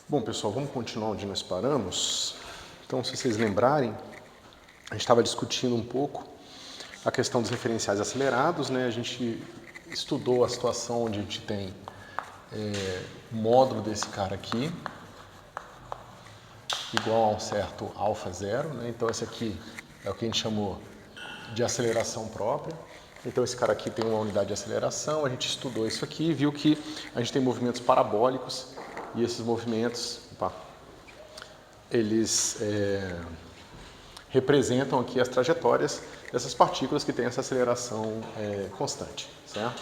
Bom, pessoal, vamos continuar onde nós paramos. Então, se vocês lembrarem, a gente estava discutindo um pouco a questão dos referenciais acelerados, né? A gente estudou a situação onde a gente tem o módulo desse cara aqui, igual a um certo alfa zero, né? Então, esse aqui é o que a gente chamou de aceleração própria. Então, esse cara aqui tem uma unidade de aceleração, a gente estudou isso aqui e viu que a gente tem movimentos parabólicos e esses movimentos, eles representam aqui as trajetórias dessas partículas que têm essa aceleração constante, certo?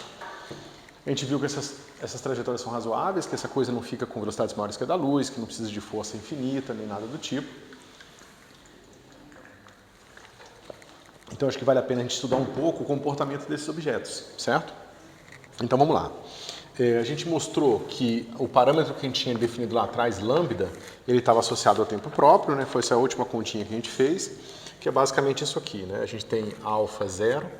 A gente viu que essas trajetórias são razoáveis, que essa coisa não fica com velocidades maiores que a da luz, que não precisa de força infinita, nem nada do tipo. Então, acho que vale a pena a gente estudar um pouco o comportamento desses objetos, certo? Então, vamos lá. A gente mostrou que o parâmetro que a gente tinha definido lá atrás, lambda, ele estava associado ao tempo próprio, né? Foi essa a última continha que a gente fez, que é basicamente isso aqui, né? A gente tem alfa zero,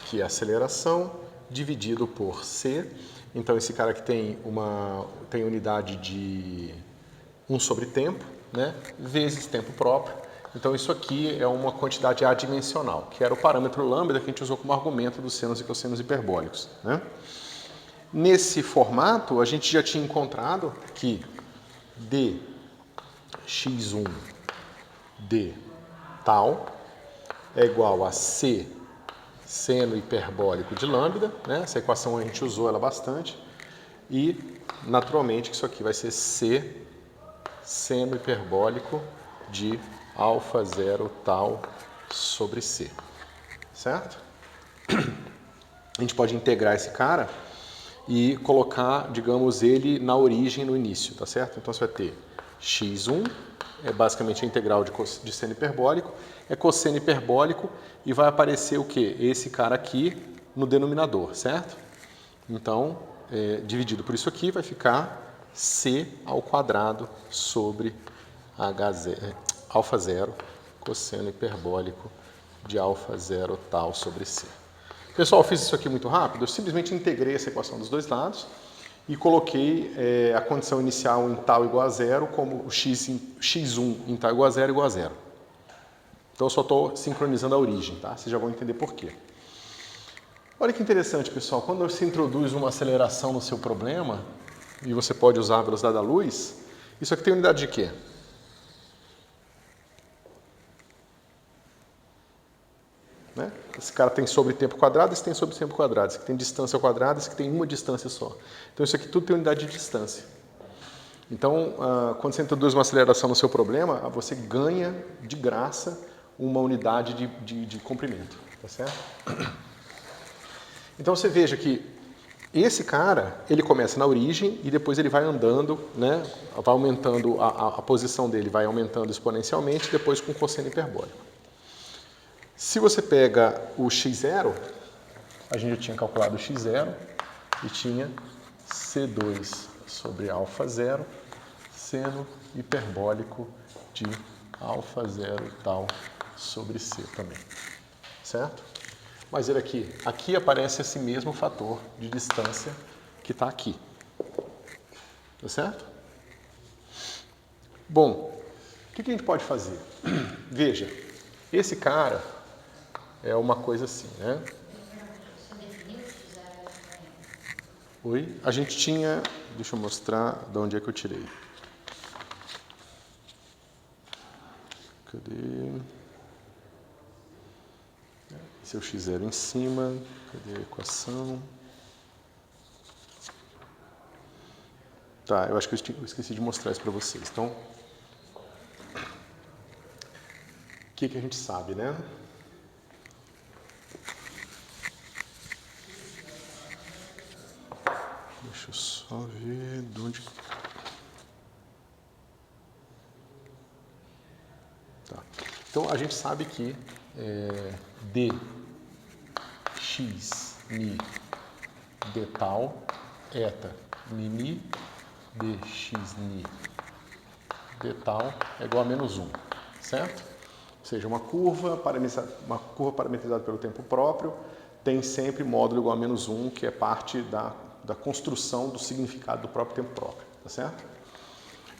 que é a aceleração, dividido por c. Então, esse cara aqui tem unidade de 1 sobre tempo, né? Vezes tempo próprio. Então, isso aqui é uma quantidade adimensional, que era o parâmetro lambda que a gente usou como argumento dos senos e cossenos hiperbólicos, né? Nesse formato, a gente já tinha encontrado que dx1 d tal é igual a c seno hiperbólico de lambda, né? Essa equação a gente usou ela bastante, e naturalmente isso aqui vai ser c seno hiperbólico de alfa zero tal sobre c, certo? A gente pode integrar esse cara e colocar, digamos, ele na origem no início, tá certo? Então você vai ter x1, é basicamente a integral de seno hiperbólico, é cosseno hiperbólico e vai aparecer o quê? Esse cara aqui no denominador, certo? Então, dividido por isso aqui, vai ficar c ao quadrado sobre alfa zero cosseno hiperbólico de alfa zero tal sobre c. Pessoal, eu fiz isso aqui muito rápido, eu simplesmente integrei essa equação dos dois lados e coloquei a condição inicial em tal igual a zero como o x1 em tal igual a zero. Então eu só estou sincronizando a origem, tá? Vocês já vão entender por quê. Olha que interessante, pessoal, quando você introduz uma aceleração no seu problema, e você pode usar a velocidade da luz, isso aqui tem unidade de quê? Né? Esse cara tem sobre tempo quadrado, esse tem sobre tempo quadrado, esse aqui tem distância ao quadrado, esse aqui tem uma distância só. Então isso aqui tudo tem unidade de distância. Então, quando você introduz uma aceleração no seu problema, você ganha de graça uma unidade de comprimento, tá certo? Então você veja que esse cara, ele começa na origem e depois ele vai andando, né? Vai aumentando, a posição dele vai aumentando exponencialmente, depois com cosseno hiperbólico. Se você pega o x0, a gente já tinha calculado o x0 e tinha c2 sobre alfa zero, seno hiperbólico de alfa zero tal sobre c também, certo? Mas ele aqui aparece esse mesmo fator de distância que está aqui, tá certo? Bom, o que a gente pode fazer? Veja, esse cara é uma coisa assim, né? Oi? A gente tinha... Deixa eu mostrar de onde é que eu tirei. Cadê? Esse é o x0 em cima. Cadê a equação? Tá, eu acho que eu esqueci de mostrar isso para vocês. Então, o que a gente sabe, né? Deixa eu só ver de onde... Tá. Então, a gente sabe que dx mi d tal eta mi dx mi d tal é igual a menos 1, certo? Ou seja, uma curva parametrizada pelo tempo próprio tem sempre módulo igual a menos 1, que é parte da construção do significado do próprio tempo próprio, tá certo?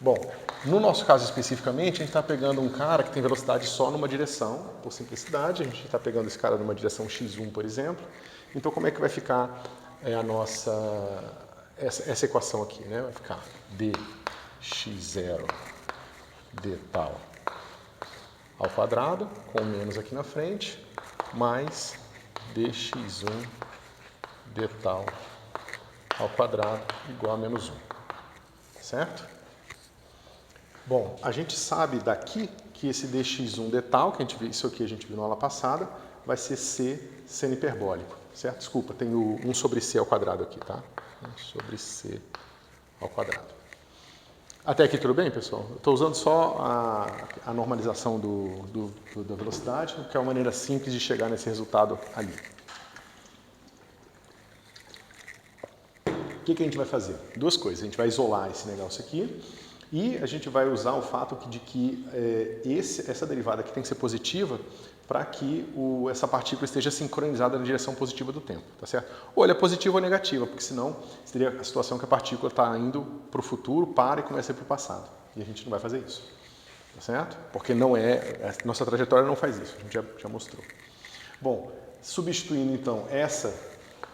Bom, no nosso caso especificamente, a gente está pegando um cara que tem velocidade só numa direção, por simplicidade. A gente está pegando esse cara numa direção x1, por exemplo. Então, como é que vai ficar essa equação aqui, né? Vai ficar dx0 d tal ao quadrado, com o menos aqui na frente, mais dx1 d tal ao quadrado igual a menos 1. Certo? Bom, a gente sabe daqui que esse dx1 d tal, que a gente viu, isso aqui a gente viu na aula passada, vai ser c seno hiperbólico, certo? Desculpa, tem o 1 sobre c ao quadrado aqui, tá? 1 sobre c ao quadrado. Até aqui tudo bem, pessoal? Eu estou usando só a normalização da velocidade, que é uma maneira simples de chegar nesse resultado ali. O que a gente vai fazer? Duas coisas. A gente vai isolar esse negócio aqui e a gente vai usar o fato de que essa derivada aqui tem que ser positiva para que essa partícula esteja sincronizada na direção positiva do tempo, tá certo? Ou ela é positiva ou negativa, porque senão seria a situação que a partícula está indo para o futuro, para e começa a ir para o passado. E a gente não vai fazer isso, tá certo? Porque nossa trajetória não faz isso, a gente já mostrou. Bom, substituindo então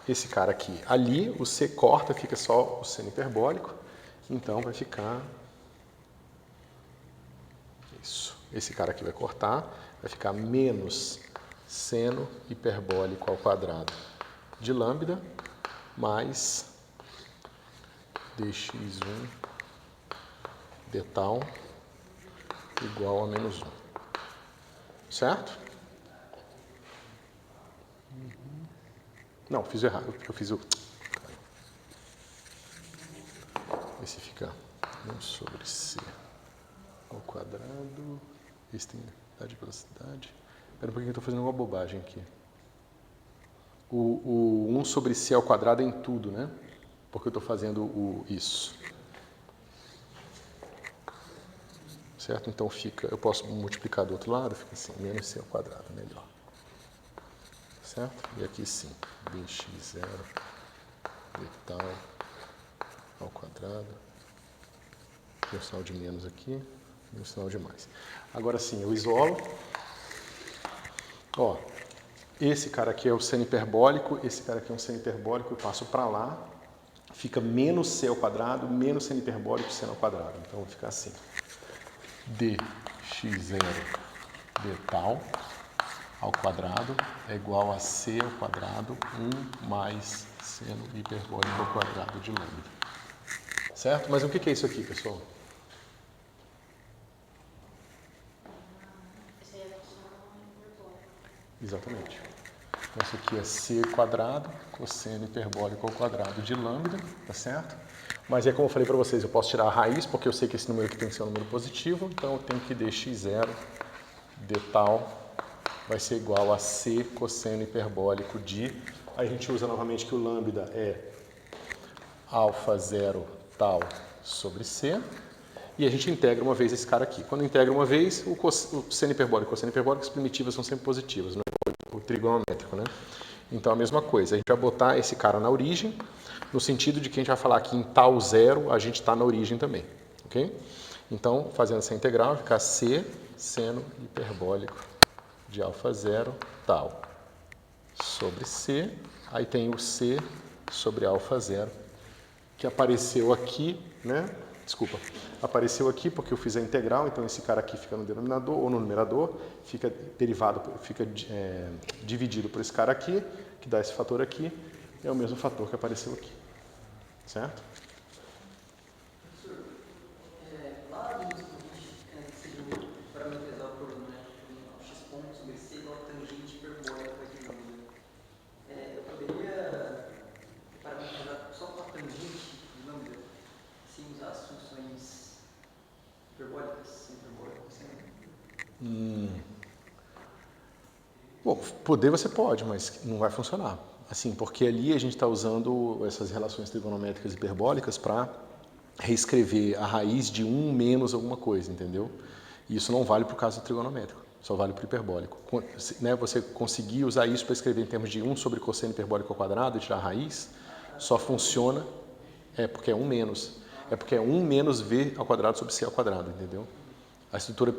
esse cara aqui ali, o C corta, fica só o seno hiperbólico, então vai ficar isso. Esse cara aqui vai cortar, vai ficar menos seno hiperbólico ao quadrado de lambda mais dx1 d tal igual a menos 1. Certo? Não, fiz errado. Eu fiz o... Esse fica 1 sobre c ao quadrado. Esse tem unidade de velocidade. Espera um pouquinho que eu estou fazendo uma bobagem aqui. O 1 sobre c ao quadrado é em tudo, né? Porque eu estou fazendo isso. Certo? Então eu posso multiplicar do outro lado, fica assim, menos c ao quadrado, melhor. Certo? E aqui sim, dx0 d tal ao quadrado. Tem um sinal de menos aqui e um sinal de mais. Agora sim, eu isolo. Ó, esse cara aqui é o seno hiperbólico, esse cara aqui é um seno hiperbólico, eu passo para lá, fica menos c ao quadrado, menos seno hiperbólico, seno ao quadrado. Então vai ficar assim, dx0 d tal ao quadrado é igual a c ao quadrado 1 mais seno hiperbólico ao quadrado de lambda. Certo? Mas o que é isso aqui, pessoal? Exatamente. Então, isso aqui é c quadrado cosseno hiperbólico ao quadrado de lambda, tá certo? Mas é como eu falei para vocês, eu posso tirar a raiz, porque eu sei que esse número aqui tem que ser um número positivo, então eu tenho que dx0 d tal vai ser igual a c cosseno hiperbólico de... Aí a gente usa novamente que o lambda é alfa 0 tal sobre c, e a gente integra uma vez esse cara aqui. Quando integra uma vez, o seno hiperbólico e o cosseno hiperbólico, as primitivas são sempre positivas, não é o trigonométrico, né? Então a mesma coisa, a gente vai botar esse cara na origem, no sentido de que a gente vai falar que em tal zero a gente está na origem também, ok? Então, fazendo essa integral, vai ficar c seno hiperbólico de alfa 0 tal sobre c, aí tem o c sobre alfa 0, que apareceu aqui, né? Desculpa, apareceu aqui porque eu fiz a integral, então esse cara aqui fica no denominador ou no numerador, fica dividido por esse cara aqui, que dá esse fator aqui, é o mesmo fator que apareceu aqui, certo? Bom, poder você pode, mas não vai funcionar. Assim, porque ali a gente está usando essas relações trigonométricas hiperbólicas para reescrever a raiz de 1 menos alguma coisa, entendeu? E isso não vale para o caso trigonométrico, só vale para o hiperbólico. Né, você conseguir usar isso para escrever em termos de 1 sobre cosseno hiperbólico ao quadrado e tirar a raiz, só funciona porque é 1 menos. é porque é 1 menos v ao quadrado sobre c ao quadrado, entendeu? A estrutura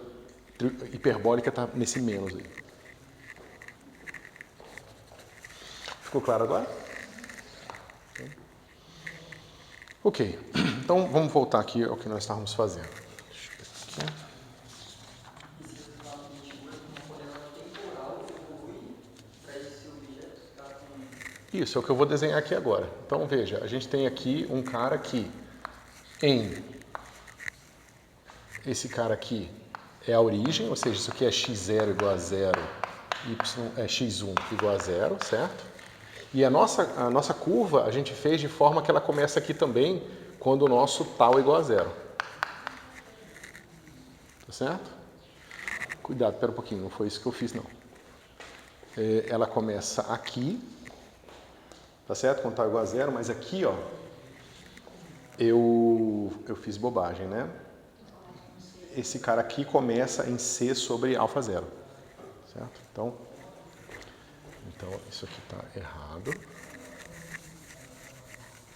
hiperbólica está nesse menos aí. Ficou claro agora? Ok, então vamos voltar aqui ao que nós estávamos fazendo. Deixa eu ver aqui. Isso é o que eu vou desenhar aqui agora. Então veja, a gente tem aqui um cara que esse cara aqui é a origem, ou seja, isso aqui é x0 igual a 0, y é x1 igual a 0, certo? E a nossa curva a gente fez de forma que ela começa aqui também quando o nosso tal é igual a 0. Tá certo? Cuidado, espera um pouquinho, não foi isso que eu fiz não. Ela começa aqui, tá certo? Quando tal é igual a 0, mas aqui, ó, eu fiz bobagem, né? Esse cara aqui começa em c sobre alfa 0, certo? Então isso aqui está errado,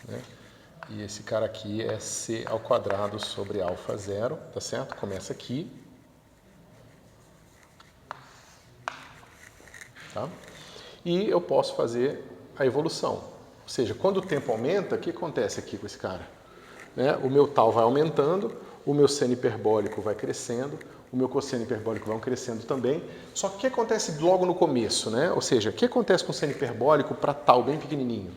né? E esse cara aqui é c ao quadrado sobre alfa 0, tá certo? Começa aqui, tá? E eu posso fazer a evolução, ou seja, quando o tempo aumenta, o que acontece aqui com esse cara? Né? O meu tal vai aumentando, o meu seno hiperbólico vai crescendo, o meu cosseno hiperbólico vai crescendo também. Só que o que acontece logo no começo, né? Ou seja, o que acontece com o seno hiperbólico para tal bem pequenininho?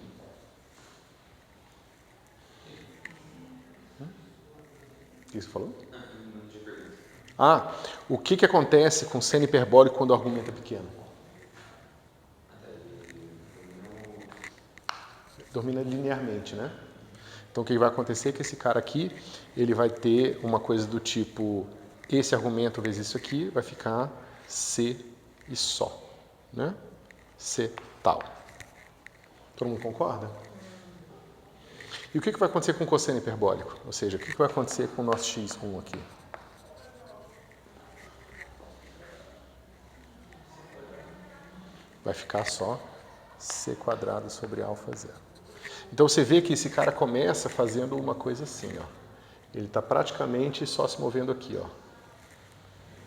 O que você falou? O que acontece com o seno hiperbólico quando o argumento é pequeno? Domina linearmente, né? Então o que vai acontecer é que esse cara aqui, ele vai ter uma coisa do tipo, esse argumento vezes isso aqui vai ficar C e só, né? C tal. Todo mundo concorda? E o que vai acontecer com o cosseno hiperbólico? Ou seja, o que vai acontecer com o nosso x1 aqui? Vai ficar só c quadrado sobre alfa 0. Então você vê que esse cara começa fazendo uma coisa assim, ó. Ele está praticamente só se movendo aqui, ó.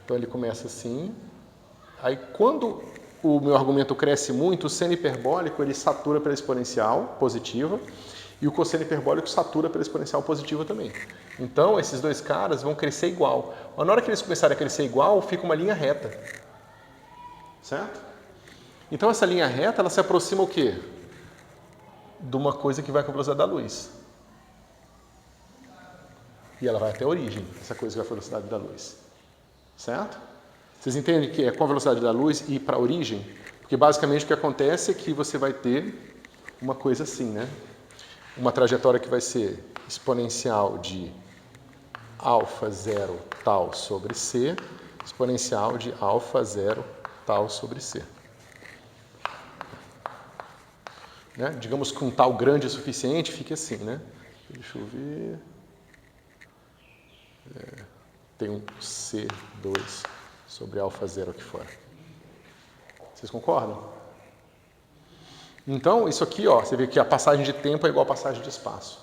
Então ele começa assim. Aí quando o meu argumento cresce muito, o seno hiperbólico ele satura pela exponencial positiva e o cosseno hiperbólico satura pela exponencial positiva também. Então esses dois caras vão crescer igual. Mas na hora que eles começarem a crescer igual, fica uma linha reta. Certo? Então essa linha reta, ela se aproxima o quê? De uma coisa que vai com a velocidade da luz. E ela vai até a origem, essa coisa que vai com a velocidade da luz. Certo? Vocês entendem que é com a velocidade da luz e para a origem? Porque basicamente o que acontece é que você vai ter uma coisa assim, né? Uma trajetória que vai ser exponencial de alfa 0 tal sobre c, exponencial de alfa 0 tal sobre c. Né? Digamos que um tal grande é suficiente, fique assim, né? Deixa eu ver. Tem um C2 sobre alfa 0 aqui fora. Vocês concordam? Então, isso aqui, ó, você vê que a passagem de tempo é igual a passagem de espaço.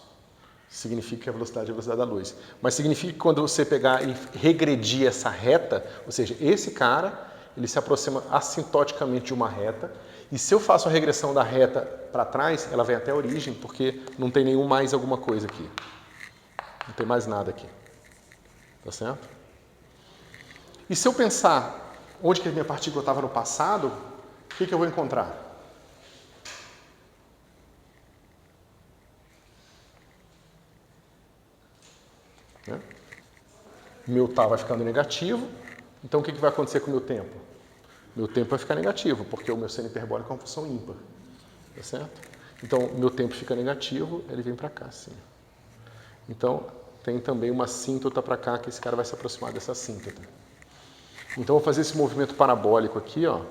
Significa que a velocidade é a velocidade da luz. Mas significa que quando você pegar e regredir essa reta, ou seja, esse cara, ele se aproxima assintoticamente de uma reta. E se eu faço a regressão da reta para trás, ela vem até a origem, porque não tem nenhum mais alguma coisa aqui. Não tem mais nada aqui. Tá certo? E se eu pensar onde que a minha partícula estava no passado, o que eu vou encontrar? Né? Meu tal vai ficando negativo, então o que vai acontecer com o meu tempo? Meu tempo vai ficar negativo, porque o meu seno hiperbólico é uma função ímpar. Tá certo? Então, meu tempo fica negativo, ele vem para cá, assim. Então, tem também uma assíntota para cá, que esse cara vai se aproximar dessa assíntota. Então, eu vou fazer esse movimento parabólico aqui, ó,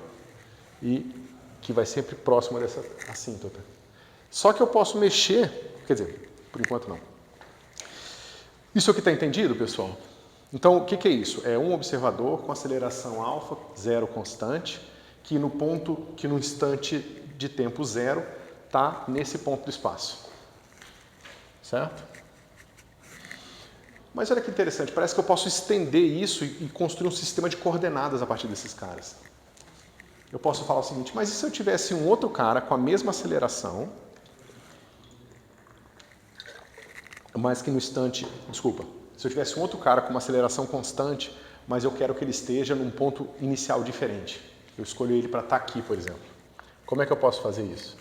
e que vai sempre próximo dessa assíntota. Só que eu posso mexer, quer dizer, por enquanto não. Isso aqui está entendido, pessoal? Então, o que é isso? É um observador com aceleração alfa, 0 constante, que no instante de tempo 0 está nesse ponto do espaço. Certo? Mas olha que interessante, parece que eu posso estender isso e construir um sistema de coordenadas a partir desses caras. Eu posso falar o seguinte, mas e se eu tivesse um outro cara com a mesma aceleração, mas que no instante... Desculpa. Se eu tivesse um outro cara com uma aceleração constante, mas eu quero que ele esteja num ponto inicial diferente. Eu escolho ele para estar aqui, por exemplo. Como é que eu posso fazer isso?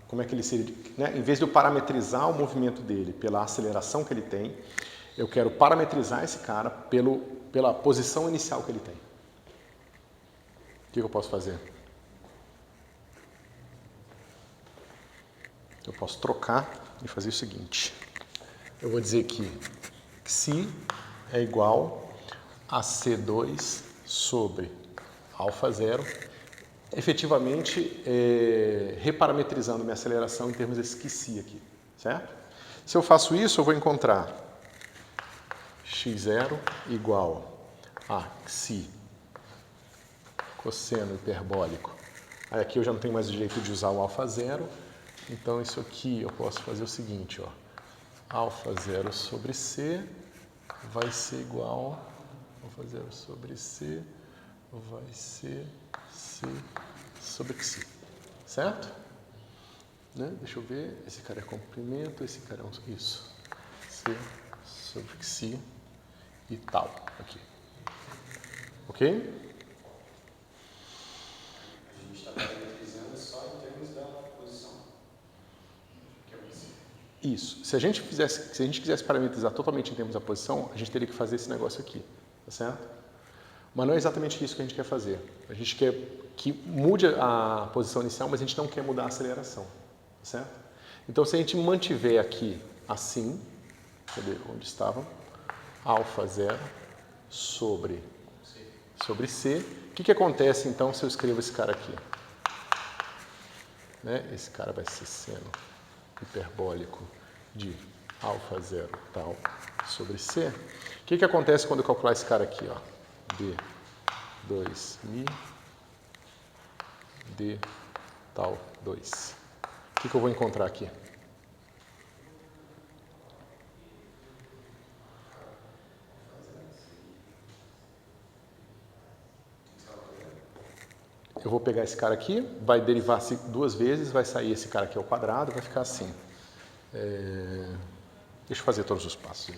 Como é que ele seria... Né? Em vez de eu parametrizar o movimento dele pela aceleração que ele tem, eu quero parametrizar esse cara pela posição inicial que ele tem. O que eu posso fazer? Eu posso trocar e fazer o seguinte. Eu vou dizer que Xi é igual a C2 sobre alfa zero, efetivamente reparametrizando minha aceleração em termos desse Xi aqui, certo? Se eu faço isso, eu vou encontrar x0 igual a Xi cosseno hiperbólico. Aí aqui eu já não tenho mais o jeito de usar o alfa zero, então isso aqui eu posso fazer o seguinte, ó. Alfa zero sobre C vai ser igual, alfa zero sobre C vai ser C sobre Xi, certo? Né? Deixa eu ver, esse cara é comprimento, esse cara é isso, C sobre Xi e tal, aqui, ok? Isso. Se a gente quisesse parametrizar totalmente em termos da posição, a gente teria que fazer esse negócio aqui, tá certo? Mas não é exatamente isso que a gente quer fazer. A gente quer que mude a posição inicial, mas a gente não quer mudar a aceleração, tá certo? Então, se a gente mantiver aqui assim, cadê onde estava? Alfa zero sobre C. O que acontece, então, se eu escrevo esse cara aqui? Né? Esse cara vai ser seno hiperbólico de alfa zero tal sobre C. O que acontece quando eu calcular esse cara aqui? Ó? D2mi D tal 2. O que eu vou encontrar aqui? Eu vou pegar esse cara aqui, vai derivar duas vezes, vai sair esse cara aqui ao quadrado, vai ficar assim. Deixa eu fazer todos os passos.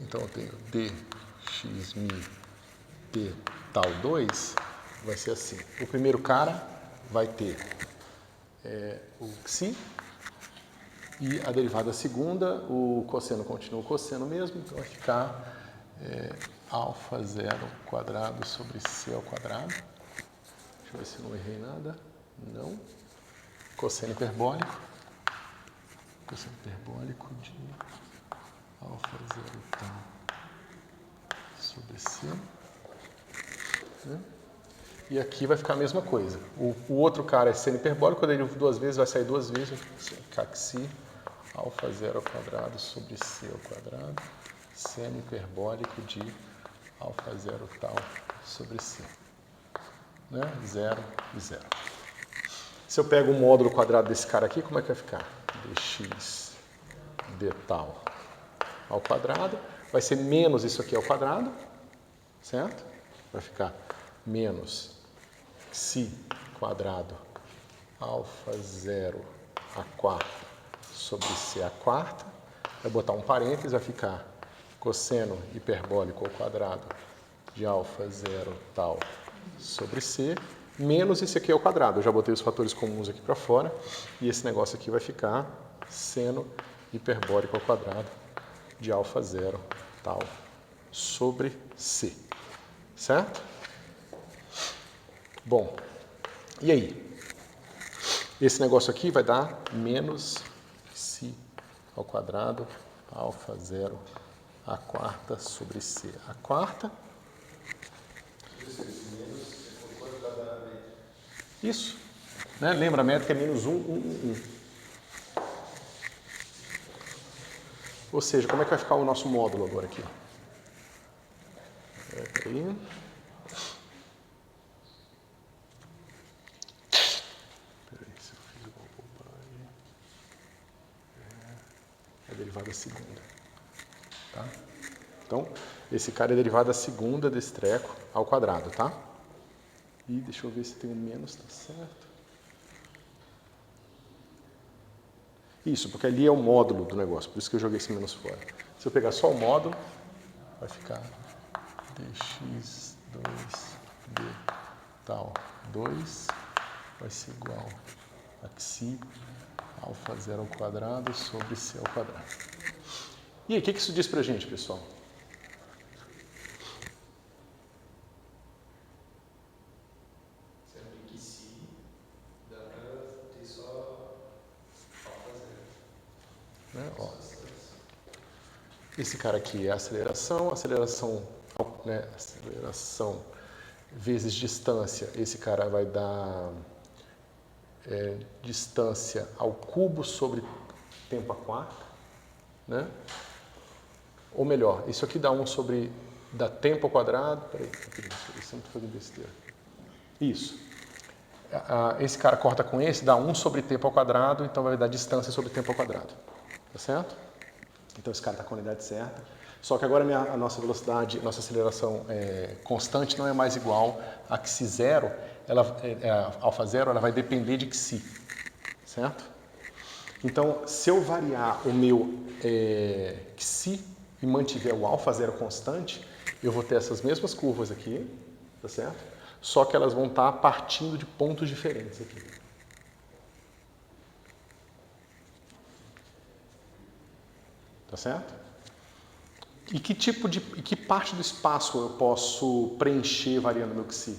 Então eu tenho dxmi d tal 2, vai ser assim. O primeiro cara vai ter o Xi, e a derivada segunda, o cosseno continua o cosseno mesmo, então vai ficar alfa zero quadrado sobre C ao quadrado. Deixa eu ver se eu não errei nada. Não. Cosseno hiperbólico. Cosseno hiperbólico de alfa zero tal sobre C. Né? E aqui vai ficar a mesma coisa. O outro cara é seno hiperbólico, quando ele duas vezes, vai sair duas vezes, Xi alfa zero ao quadrado sobre C ao quadrado, seno hiperbólico de alfa zero tal sobre C. Né? 0 e 0. Se eu pego o módulo quadrado desse cara aqui, como é que vai ficar? Dx d tal ao quadrado, vai ser menos isso aqui ao quadrado, certo? Vai ficar menos Xi quadrado alfa zero a quarta sobre C a quarta, vai botar um parênteses, vai ficar cosseno hiperbólico ao quadrado de alfa zero tal sobre C, menos esse aqui ao quadrado. Eu já botei os fatores comuns aqui para fora, e esse negócio aqui vai ficar seno hiperbólico ao quadrado de alfa zero tal sobre C. Certo? Bom, e aí? Esse negócio aqui vai dar menos Xi ao quadrado alfa zero a quarta sobre C a quarta. Isso. Né? Lembra, a métrica é menos 1, 1, 1, 1. Ou seja, como é que vai ficar o nosso módulo agora aqui? Peraí. Se eu fiz igual bobagem. É a derivada segunda. Tá? Então, esse cara é derivada da segunda desse treco ao quadrado, tá? E deixa eu ver se tem um menos, tá certo? Isso, porque ali é o módulo do negócio, por isso que eu joguei esse menos fora. Se eu pegar só o módulo, vai ficar dx2d tal 2 vai ser igual a xi alfa 0 ao quadrado sobre c ao quadrado. E aí, o que isso diz pra gente, pessoal? Sempre que se dá pra ter só alfa 0. Né? Ó, esse cara aqui é a aceleração, né, aceleração vezes distância, esse cara vai dar distância ao cubo sobre tempo a quarta, né? Ou melhor, isso aqui dá 1 sobre, dá tempo ao quadrado, peraí, eu sempre estou fazendo besteira. Isso. Esse cara corta com esse, dá 1 sobre tempo ao quadrado, então vai dar distância sobre tempo ao quadrado. Tá certo? Então esse cara está com a unidade certa. Só que agora a nossa velocidade, nossa aceleração constante não é mais igual a xi zero, a alfa zero, ela vai depender de xi, certo? Então, se eu variar o meu xi e mantiver o alfa zero constante, eu vou ter essas mesmas curvas aqui, tá certo? Só que elas vão estar partindo de pontos diferentes aqui. Tá certo? E que parte do espaço eu posso preencher variando meu xi?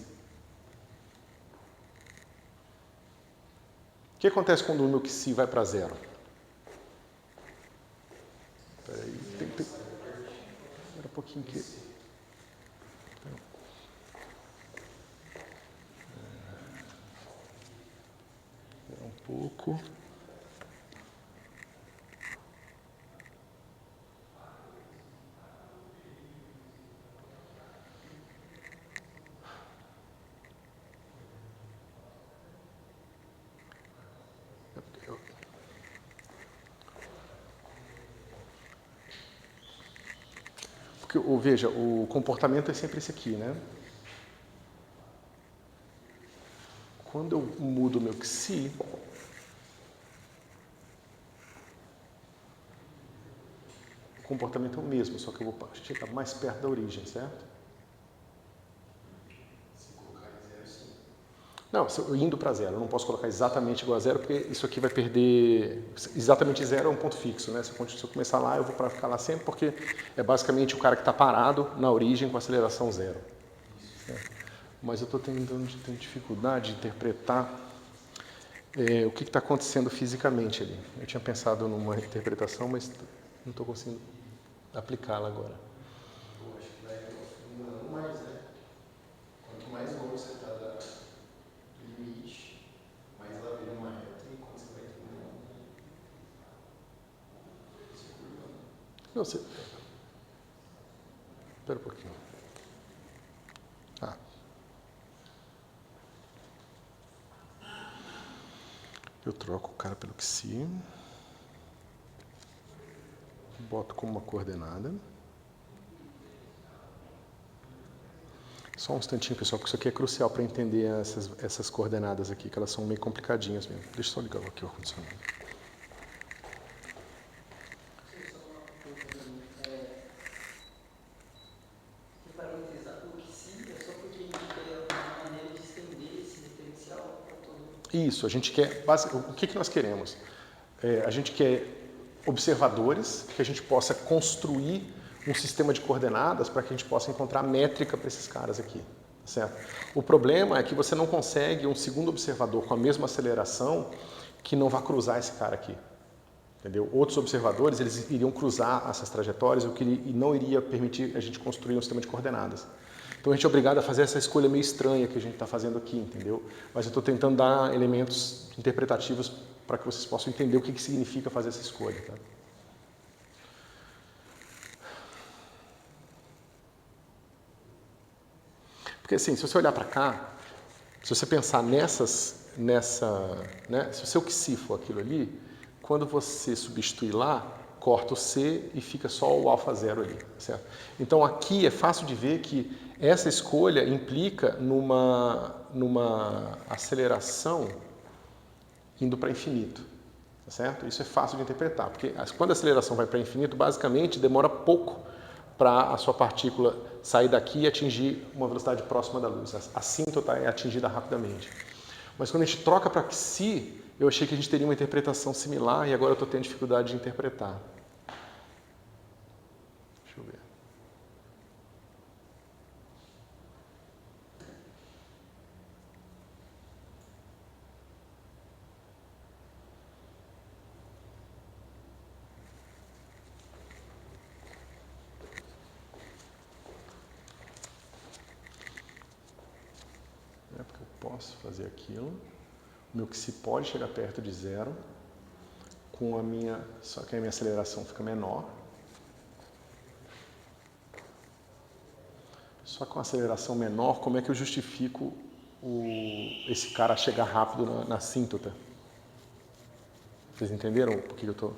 O que acontece quando o meu xi vai para zero? Peraí, espera um pouquinho aqui. Espera um pouco. Porque, veja, o comportamento é sempre esse aqui, né? Quando eu mudo o meu xi, o comportamento é o mesmo, só que eu vou chegar mais perto da origem, certo? Se colocar em 0, sim. Não, indo para zero, eu não posso colocar exatamente igual a zero, porque isso aqui vai perder... Exatamente zero é um ponto fixo, né? Se eu começar lá, eu vou ficar lá sempre, porque é basicamente o cara que está parado na origem com aceleração zero. Certo? Mas eu estou tendo dificuldade de interpretar o que está acontecendo fisicamente ali. Eu tinha pensado numa interpretação, mas não estou conseguindo aplicá-la agora. Eu acho que vai afundando mais, né? Quanto mais longe você está do limite, mais ela vira uma reta e quando você vai terminando, você curvando. Não, você... Espera um pouquinho. Eu troco o cara pelo xi. Boto como uma coordenada. Só um instantinho, pessoal, porque isso aqui é crucial para entender essas coordenadas aqui, que elas são meio complicadinhas mesmo. Deixa eu só ligar aqui o ar-condicionado. Isso, a gente quer... O que nós queremos? A gente quer observadores, que a gente possa construir um sistema de coordenadas para que a gente possa encontrar métrica para esses caras aqui, certo? O problema é que você não consegue um segundo observador com a mesma aceleração que não vá cruzar esse cara aqui, entendeu? Outros observadores, eles iriam cruzar essas trajetórias, e não iria permitir a gente construir um sistema de coordenadas. Então a gente é obrigado a fazer essa escolha meio estranha que a gente está fazendo aqui, entendeu? Mas eu estou tentando dar elementos interpretativos para que vocês possam entender o que significa fazer essa escolha, tá? Porque assim, se você olhar para cá, se você pensar né, se o seu Xi for aquilo ali, quando você substituir lá, corta o C e fica só o alfa zero ali, certo? Então aqui é fácil de ver que essa escolha implica numa aceleração indo para infinito, tá certo? Isso é fácil de interpretar, porque quando a aceleração vai para infinito, basicamente demora pouco para a sua partícula sair daqui e atingir uma velocidade próxima da luz. A assíntota é atingida rapidamente. Mas quando a gente troca para Xi, eu achei que a gente teria uma interpretação similar e agora eu estou tendo dificuldade de interpretar. Deixa eu ver. É porque eu posso fazer aquilo. O meu Xi pode chegar perto de zero, só que a minha aceleração fica menor. Só com a aceleração menor, como é que eu justifico esse cara chegar rápido na assíntota? Vocês entenderam por que eu estou...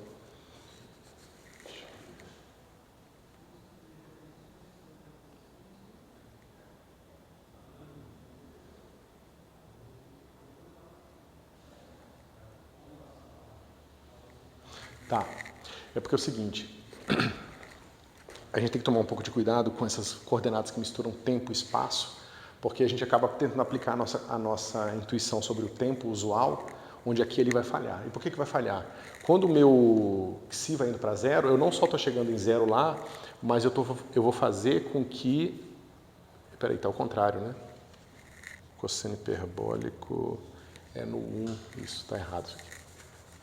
Tá, é porque é o seguinte, a gente tem que tomar um pouco de cuidado com essas coordenadas que misturam tempo e espaço, porque a gente acaba tentando aplicar a nossa intuição sobre o tempo usual, onde aqui ele vai falhar. E por que vai falhar? Quando o meu Xi vai indo para zero, eu não só estou chegando em zero lá, mas eu vou fazer com que... Peraí, está ao contrário, né? Cosseno hiperbólico é no 1, isso está errado.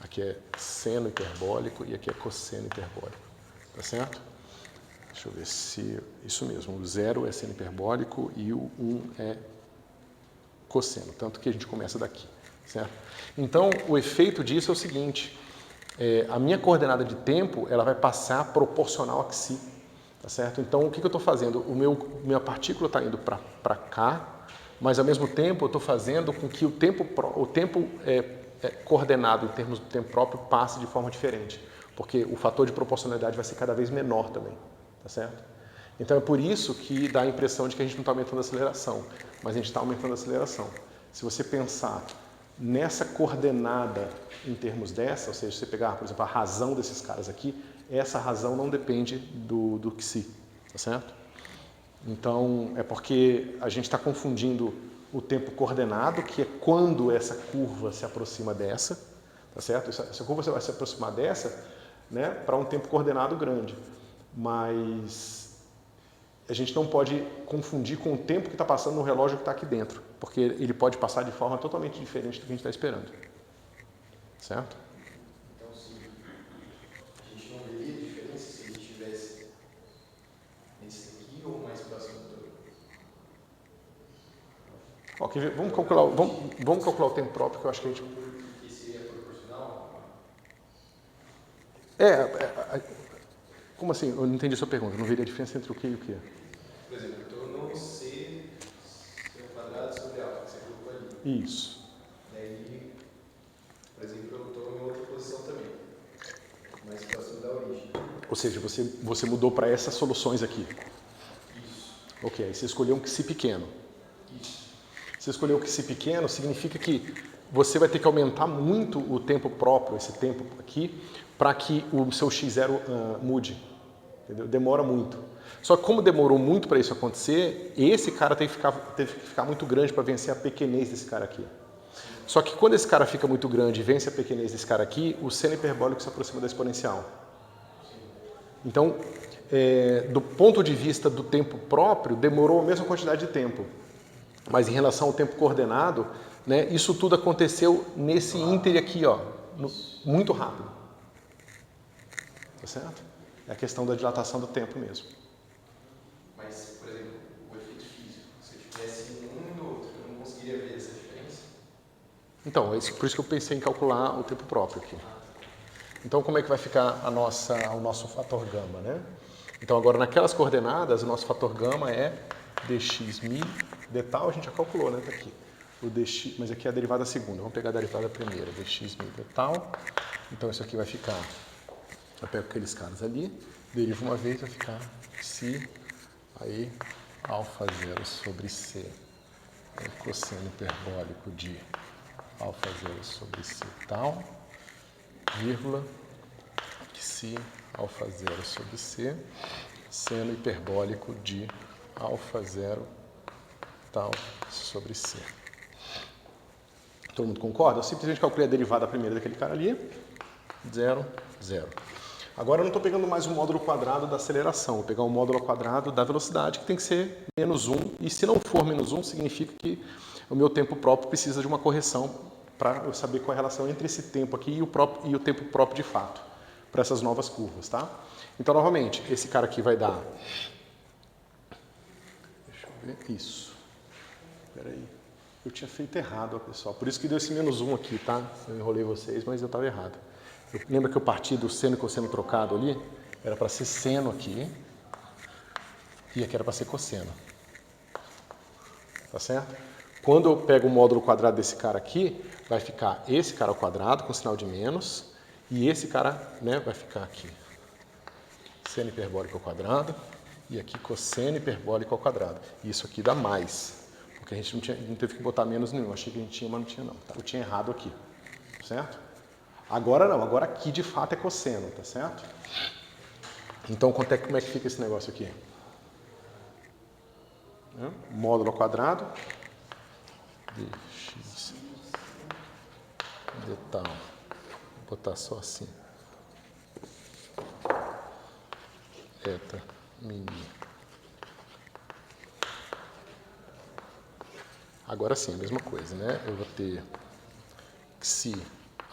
Aqui é seno hiperbólico e aqui é cosseno hiperbólico, tá certo? Deixa eu ver se... Isso mesmo, o 0 é seno hiperbólico e o 1 é cosseno, tanto que a gente começa daqui, certo? Então, o efeito disso é o seguinte, a minha coordenada de tempo, ela vai passar proporcional a Xi, tá certo? Então, o que eu estou fazendo? Minha partícula está indo para cá, mas ao mesmo tempo eu estou fazendo com que o tempo coordenado em termos do tempo próprio passe de forma diferente, porque o fator de proporcionalidade vai ser cada vez menor também, tá certo? Então é por isso que dá a impressão de que a gente não está aumentando a aceleração, mas a gente está aumentando a aceleração. Se você pensar nessa coordenada em termos dessa, ou seja, se você pegar, por exemplo, a razão desses caras aqui, essa razão não depende do Xi, tá certo? Então é porque a gente está confundindo o tempo coordenado, que é quando essa curva se aproxima dessa, tá certo? Essa curva vai se aproximar dessa, né, para um tempo coordenado grande, mas a gente não pode confundir com o tempo que está passando no relógio que está aqui dentro, porque ele pode passar de forma totalmente diferente do que a gente está esperando, certo? Então, sim, a gente não veria diferença se ele estivesse nesse aqui ou mais próximo do... Ok, vamos calcular o tempo próprio, que eu acho que a gente... Que seria proporcional? Como assim? Eu não entendi a sua pergunta. Não veria a diferença entre o que e o que? Por exemplo, eu estou no C quadrado sobre alfa, que você colocou ali. Isso. Daí, por exemplo, eu estou em outra posição também, mais próximo da origem. Ou seja, você mudou para essas soluções aqui. Isso. Ok, aí você escolheu um Xi pequeno. Isso. Você escolheu um Xi pequeno, significa que você vai ter que aumentar muito o tempo próprio, esse tempo aqui, para que o seu x0 mude. Entendeu? Demora muito. Só que como demorou muito para isso acontecer, esse cara teve que ficar muito grande para vencer a pequenez desse cara aqui. Só que quando esse cara fica muito grande e vence a pequenez desse cara aqui, o seno hiperbólico se aproxima da exponencial. Então, do ponto de vista do tempo próprio, demorou a mesma quantidade de tempo. Mas em relação ao tempo coordenado, né, isso tudo aconteceu nesse ínter aqui, ó, muito rápido. Tá certo? É a questão da dilatação do tempo mesmo. Mas, por exemplo, o efeito físico, se eu tivesse um e no outro, eu não conseguiria ver essa diferença? Então, por isso que eu pensei em calcular o tempo próprio aqui. Então, como é que vai ficar o nosso fator gama, né? Então, agora naquelas coordenadas, o nosso fator gama é dx mi d tal a gente já calculou, né? Tá aqui. O dx, mas aqui é a derivada segunda. Vamos pegar a derivada primeira, dx mil d tal. Então isso aqui vai ficar, eu pego aqueles caras ali, derivo uma vez, vai ficar si, aí alfa zero sobre c, cosseno hiperbólico de alfa zero sobre c tal, vírgula, si alfa zero sobre c, seno hiperbólico de alfa zero tal sobre c. Todo mundo concorda? Eu simplesmente calculei a derivada primeira daquele cara ali, 0, 0. Agora eu não estou pegando mais o módulo quadrado da aceleração, vou pegar o módulo quadrado da velocidade, que tem que ser menos 1, e se não for menos 1, significa que o meu tempo próprio precisa de uma correção para eu saber qual é a relação entre esse tempo aqui e o tempo próprio de fato, para essas novas curvas, tá? Então, novamente, esse cara aqui vai dar... Deixa eu ver, isso. Espera aí. Eu tinha feito errado, ó, pessoal. Por isso que deu esse menos 1 aqui, tá? Eu enrolei vocês, mas eu estava errado. Lembra que eu parti do seno e cosseno trocado ali? Era para ser seno aqui. E aqui era para ser cosseno. Tá certo? Quando eu pego o módulo quadrado desse cara aqui, vai ficar esse cara ao quadrado com sinal de menos. E esse cara, né, vai ficar aqui. Seno hiperbólico ao quadrado. E aqui cosseno hiperbólico ao quadrado. E isso aqui dá mais. Porque a gente não teve que botar menos nenhum. Achei que a gente tinha, mas não tinha não. Tá? Eu tinha errado aqui. Certo? Agora não. Agora aqui de fato é cosseno. Tá certo? Então como é que fica esse negócio aqui? Módulo ao quadrado. Dx. D tal. Vou botar só assim. Eta mini. Agora sim, a mesma coisa, né? Eu vou ter xi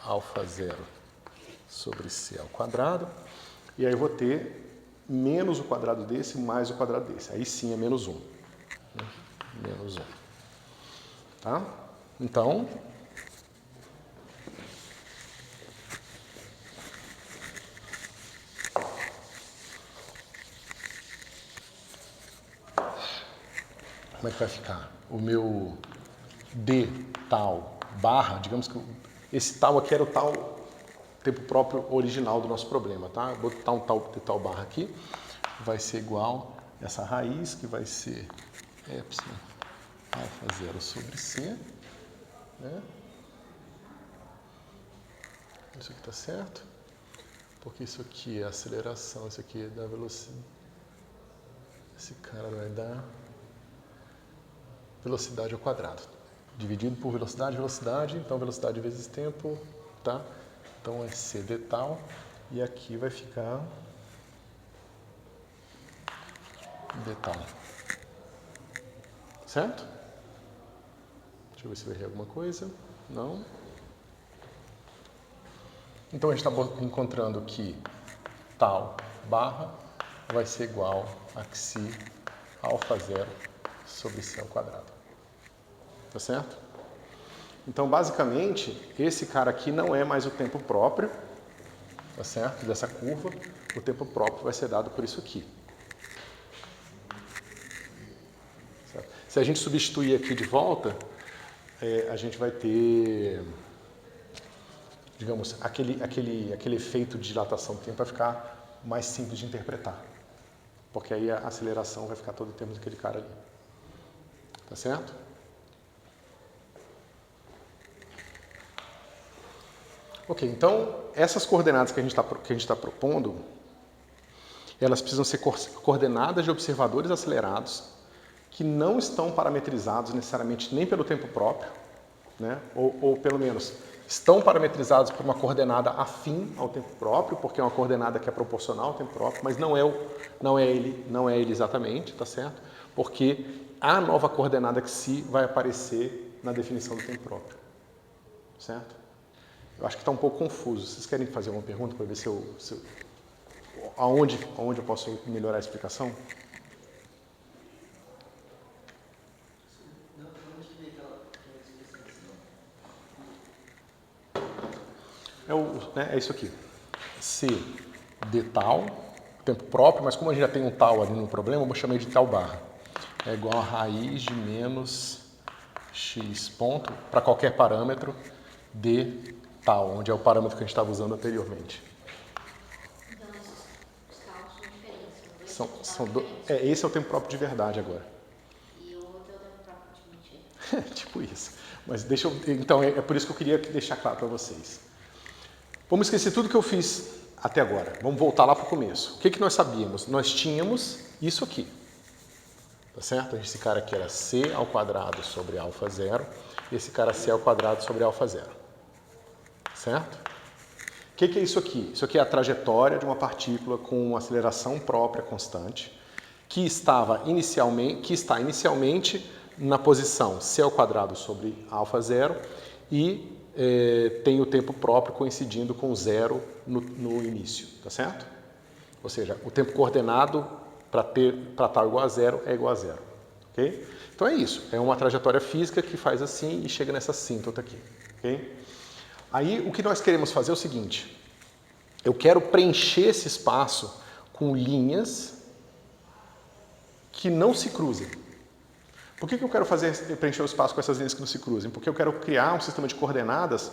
alfa zero sobre c ao quadrado. E aí eu vou ter menos o quadrado desse mais o quadrado desse. Aí sim é menos 1. Menos 1. Tá? Então... Como é que vai ficar? O meu d tal barra, digamos que esse tal aqui era o tal tempo próprio original do nosso problema, tá? Vou botar um tal d tal barra aqui, vai ser igual a essa raiz, que vai ser epsilon alfa zero sobre c, né? Isso aqui está certo? Porque isso aqui é a aceleração, isso aqui é da velocidade. Esse cara vai dar velocidade ao quadrado. Dividido por velocidade, então velocidade vezes tempo, tá? Então é c d tal, e aqui vai ficar d tal. Certo? Deixa eu ver se eu errei alguma coisa. Não. Então a gente está encontrando que tal barra vai ser igual a xi alfa zero sobre c ao quadrado. Tá certo? Então, basicamente, esse cara aqui não é mais o tempo próprio, tá certo? Dessa curva. O tempo próprio vai ser dado por isso aqui. Certo? Se a gente substituir aqui de volta, a gente vai ter, digamos, aquele efeito de dilatação do tempo vai ficar mais simples de interpretar. Porque aí a aceleração vai ficar toda em termos daquele cara ali. Tá certo? Ok, então essas coordenadas que a gente está propondo, elas precisam ser coordenadas de observadores acelerados que não estão parametrizados necessariamente nem pelo tempo próprio, né? Ou pelo menos estão parametrizados por uma coordenada afim ao tempo próprio, porque é uma coordenada que é proporcional ao tempo próprio, mas não é ele exatamente, tá certo? Porque a nova coordenada xi vai aparecer na definição do tempo próprio, certo? Eu acho que está um pouco confuso. Vocês querem fazer alguma pergunta para ver aonde eu posso melhorar a explicação? É isso aqui. C de tal, tempo próprio, mas como a gente já tem um tal ali no problema, eu vou chamar de tal barra. é igual a raiz de menos x ponto para qualquer parâmetro de tal, onde é o parâmetro que a gente estava usando anteriormente. Então, os cálculos são diferentes. Esse é o tempo próprio de verdade agora. E o outro é o tempo próprio de mentira. Tipo isso. Mas então, é por isso que eu queria deixar claro para vocês. Vamos esquecer tudo que eu fiz até agora. Vamos voltar lá para o começo. O que nós sabíamos? Nós tínhamos isso aqui. Tá certo? Esse cara aqui era c ao quadrado sobre alfa zero. E esse cara c ao quadrado sobre alfa zero. Certo? O que é isso aqui? Isso aqui é a trajetória de uma partícula com uma aceleração própria constante, que está inicialmente na posição c ao quadrado sobre alfa zero e tem o tempo próprio coincidindo com zero no início, tá certo? Ou seja, o tempo coordenado para tal igual a zero é igual a zero, ok? Então é isso, é uma trajetória física que faz assim e chega nessa assíntota aqui, ok? Aí o que nós queremos fazer é o seguinte, eu quero preencher esse espaço com linhas que não se cruzem. Por que eu quero preencher o espaço com essas linhas que não se cruzem? Porque eu quero criar um sistema de coordenadas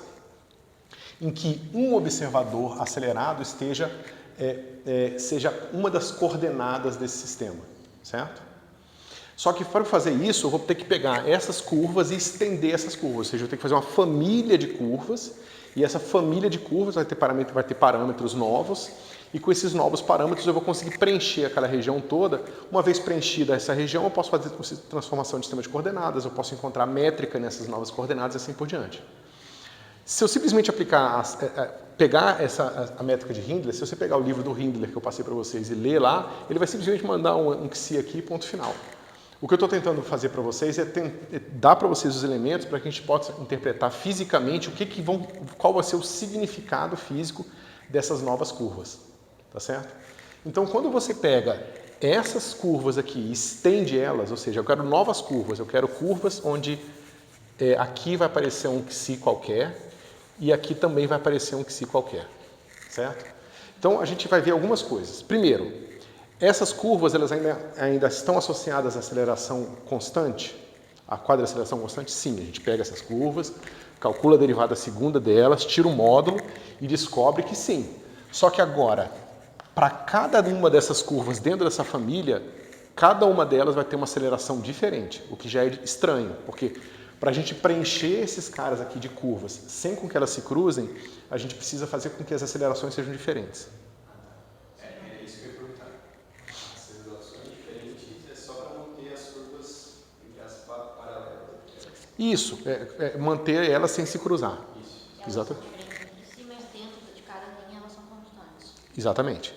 em que um observador acelerado seja uma das coordenadas desse sistema, certo? Só que para fazer isso, eu vou ter que pegar essas curvas e estender essas curvas, ou seja, eu tenho que fazer uma família de curvas, e essa família de curvas vai ter parâmetros novos, e com esses novos parâmetros eu vou conseguir preencher aquela região toda. Uma vez preenchida essa região, eu posso fazer transformação de sistema de coordenadas, eu posso encontrar métrica nessas novas coordenadas e assim por diante. Se eu simplesmente pegar a métrica de Hindler, se você pegar o livro do Hindler que eu passei para vocês e ler lá, ele vai simplesmente mandar um XI aqui, ponto final. O que eu estou tentando fazer para vocês é dar para vocês os elementos para que a gente possa interpretar fisicamente qual vai ser o significado físico dessas novas curvas. Tá certo? Então, quando você pega essas curvas aqui e estende elas, ou seja, eu quero novas curvas, eu quero curvas onde aqui vai aparecer um XI qualquer e aqui também vai aparecer um XI qualquer, certo? Então, a gente vai ver algumas coisas. Primeiro, essas curvas elas ainda estão associadas à aceleração constante, à quadraceleração constante? Sim, a gente pega essas curvas, calcula a derivada segunda delas, tira o módulo e descobre que sim. Só que agora, para cada uma dessas curvas dentro dessa família, cada uma delas vai ter uma aceleração diferente, o que já é estranho, porque para a gente preencher esses caras aqui de curvas sem com que elas se cruzem, a gente precisa fazer com que as acelerações sejam diferentes. É isso que eu ia perguntar. Acelerações diferentes é só para manter as curvas entre as paralelas. Isso, manter elas sem se cruzar. Elas são diferentes entre si, mas dentro de cada linha elas são constantes.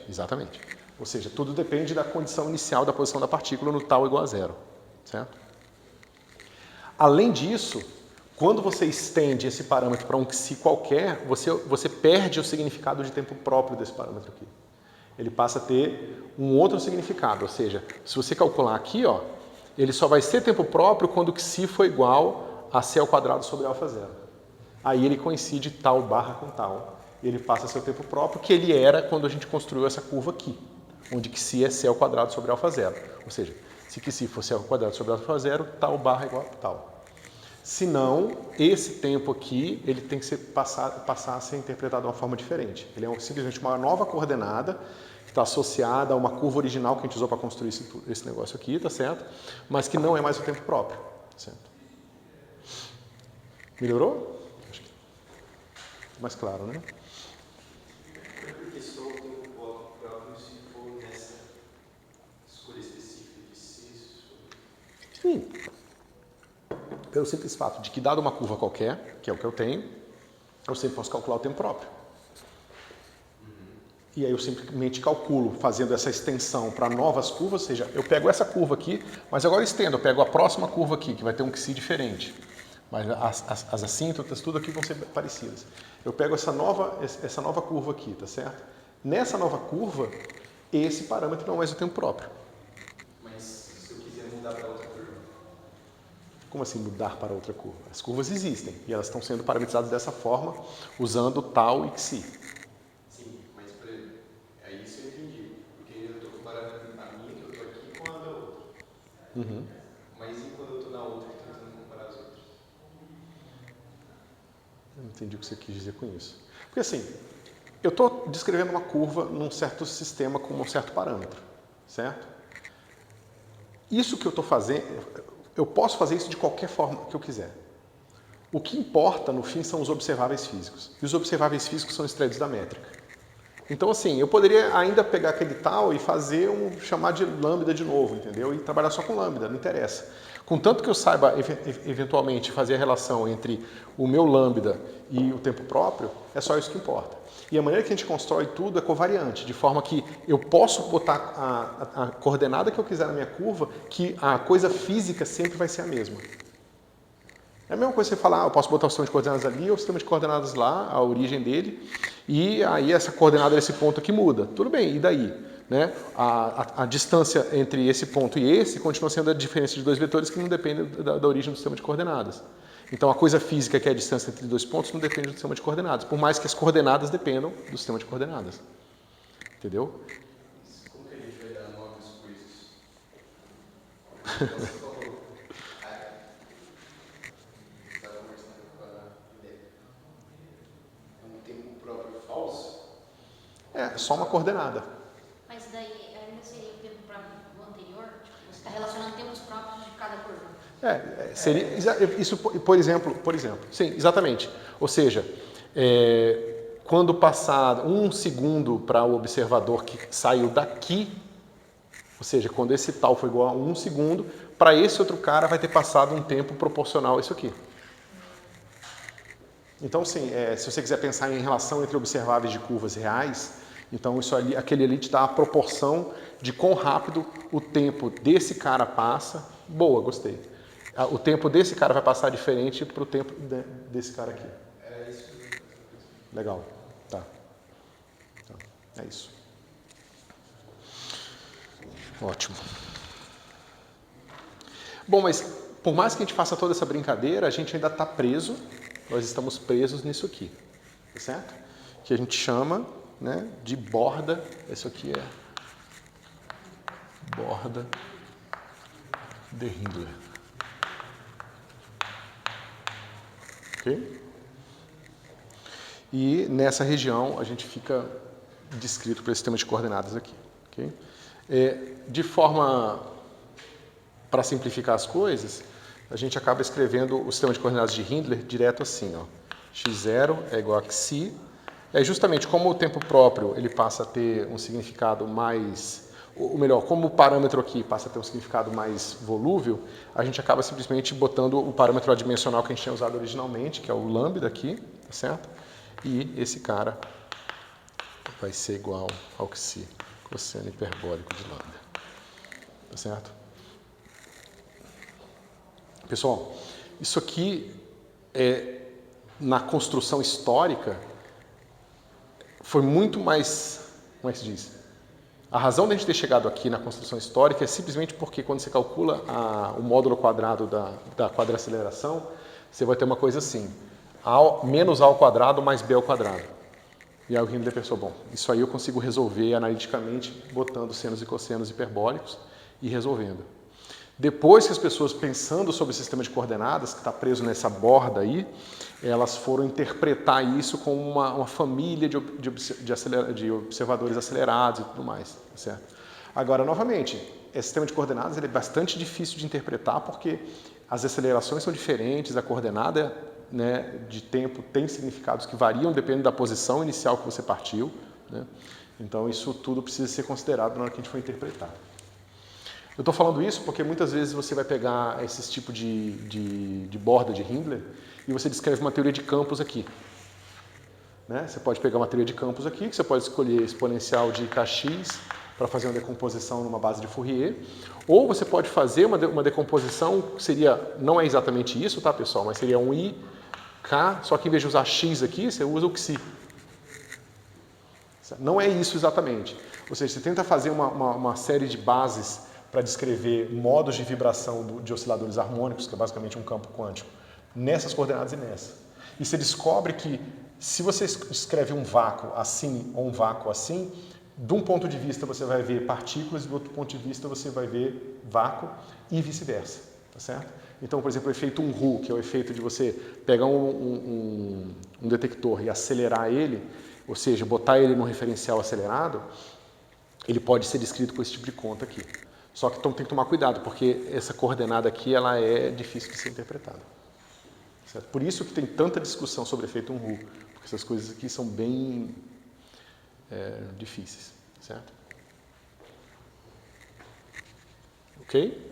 Exatamente. Ou seja, tudo depende da condição inicial da posição da partícula no tal igual a zero, certo? Além disso, quando você estende esse parâmetro para um XI qualquer, você perde o significado de tempo próprio desse parâmetro aqui. Ele passa a ter um outro significado, ou seja, se você calcular aqui, ó, ele só vai ser tempo próprio quando o XI for igual a c ao quadrado sobre alfa zero. Aí ele coincide tal barra com tal. Ele passa a ser o tempo próprio que ele era quando a gente construiu essa curva aqui, onde xi é c ao quadrado sobre alfa zero. Ou seja, se xi for c ao quadrado sobre alfa zero, tal barra é igual a tal. Se não, esse tempo aqui ele tem que passar a ser interpretado de uma forma diferente. Ele é simplesmente uma nova coordenada que está associada a uma curva original que a gente usou para construir esse negócio aqui, tá certo? Mas que não é mais o tempo próprio, certo? Melhorou? Acho que mais claro, né? Porque só o tempo próprio se for nessa escolha específica de C. Sim. Pelo simples fato de que, dado uma curva qualquer, que é o que eu tenho, eu sempre posso calcular o tempo próprio. E aí eu simplesmente calculo, fazendo essa extensão para novas curvas, ou seja, eu pego essa curva aqui, mas agora estendo, eu pego a próxima curva aqui, que vai ter um XI diferente. Mas as assíntotas, tudo aqui vão ser parecidas. Eu pego essa nova curva aqui, tá certo? Nessa nova curva, esse parâmetro não é mais o tempo próprio. Mas se eu quiser mudar para outra curva? Como assim mudar para outra curva? As curvas existem e elas estão sendo parametrizadas dessa forma, usando tal e xi. Sim, mas é isso eu entendi. Porque eu estou comparando a minha que eu estou aqui com a da outra. Mas e quando eu estou na outra, tentando comparar as outras? Eu não entendi o que você quis dizer com isso. Porque assim, eu estou descrevendo uma curva num certo sistema com um certo parâmetro, certo? Isso que eu estou fazendo, eu posso fazer isso de qualquer forma que eu quiser. O que importa, no fim, são os observáveis físicos. E os observáveis físicos são extraídos da métrica. Então, assim, eu poderia ainda pegar aquele tal e fazer chamar de lambda de novo, entendeu? E trabalhar só com lambda, não interessa. Contanto que eu saiba, eventualmente, fazer a relação entre o meu lambda e o tempo próprio, é só isso que importa. E a maneira que a gente constrói tudo é covariante, de forma que eu posso botar a coordenada que eu quiser na minha curva, que a coisa física sempre vai ser a mesma. É a mesma coisa que você falar, eu posso botar o sistema de coordenadas ali ou o sistema de coordenadas lá, a origem dele, e aí essa coordenada desse ponto aqui muda. Tudo bem, e daí? Né? A distância entre esse ponto e esse continua sendo a diferença de dois vetores que não depende da origem do sistema de coordenadas. Então a coisa física, que é a distância entre dois pontos, não depende do sistema de coordenadas, por mais que as coordenadas dependam do sistema de coordenadas. Entendeu? Como que a gente vai dar nomes coisas? É só uma coordenada. Mas daí ainda seria o tempo próprio do anterior? Tipo, você está relacionando tempos próprios de cada curva. Seria isso, por exemplo, sim, exatamente. Ou seja, quando passar 1 segundo para o observador que saiu daqui, ou seja, quando esse tal foi igual a 1 segundo, para esse outro cara vai ter passado um tempo proporcional a isso aqui. Então, sim, se você quiser pensar em relação entre observáveis de curvas reais, então isso ali, aquele ali te dá a proporção de quão rápido o tempo desse cara passa. Boa, gostei. O tempo desse cara vai passar diferente para o tempo desse cara aqui. É isso. Legal. Tá. É isso. Ótimo. Bom, mas por mais que a gente faça toda essa brincadeira, a gente ainda está preso, nós estamos presos nisso aqui, tá certo? Que a gente chama, né, de borda, isso aqui é borda de Hindley. Ok? E nessa região a gente fica descrito por esse sistema de coordenadas aqui. Okay? De forma, para simplificar as coisas, a gente acaba escrevendo o sistema de coordenadas de Hindley direto assim, ó. x0 é igual a xi. É justamente como o tempo próprio ele passa a ter um significado mais, ou melhor, como o parâmetro aqui passa a ter um significado mais volúvel, a gente acaba simplesmente botando o parâmetro adimensional que a gente tinha usado originalmente, que é o lambda aqui, tá certo? E esse cara vai ser igual ao xi, cosseno hiperbólico de lambda, tá certo? Pessoal, isso aqui na construção histórica foi muito mais, como é que se diz? A razão de a gente ter chegado aqui na construção histórica é simplesmente porque quando você calcula o módulo quadrado da quadraceleração, você vai ter uma coisa assim, menos a ao quadrado mais b ao quadrado. E aí o Hindley pensou, bom, isso aí eu consigo resolver analiticamente botando senos e cossenos hiperbólicos e resolvendo. Depois que as pessoas, pensando sobre o sistema de coordenadas, que está preso nessa borda aí, elas foram interpretar isso como uma família de observadores acelerados e tudo mais. Certo? Agora, novamente, esse sistema de coordenadas ele é bastante difícil de interpretar porque as acelerações são diferentes, a coordenada, né, de tempo tem significados que variam dependendo da posição inicial que você partiu. Né? Então, isso tudo precisa ser considerado na hora que a gente for interpretar. Eu estou falando isso porque muitas vezes você vai pegar esse tipo de borda de Hindley e você descreve uma teoria de campos aqui. Né? Você pode pegar uma teoria de campos aqui, que você pode escolher exponencial de kx para fazer uma decomposição numa base de Fourier, ou você pode fazer uma decomposição que seria, não é exatamente isso, tá, pessoal, mas seria um i, k, só que em vez de usar x aqui, você usa o xi. Não é isso exatamente. Ou seja, você tenta fazer uma série de bases para descrever modos de vibração de osciladores harmônicos, que é basicamente um campo quântico, nessas coordenadas e nessa. E você descobre que se você escreve um vácuo assim ou um vácuo assim, De um ponto de vista você vai ver partículas, do outro ponto de vista você vai ver vácuo e vice-versa, tá certo? Então, por exemplo, o efeito Unruh, que é o efeito de você pegar um detector e acelerar ele, ou seja, botar ele num referencial acelerado, ele pode ser descrito com esse tipo de conta aqui. Só que então tem que tomar cuidado, porque essa coordenada aqui ela é difícil de ser interpretada. Certo? Por isso que tem tanta discussão sobre efeito Unruh, porque essas coisas aqui são bem difíceis, certo? Ok?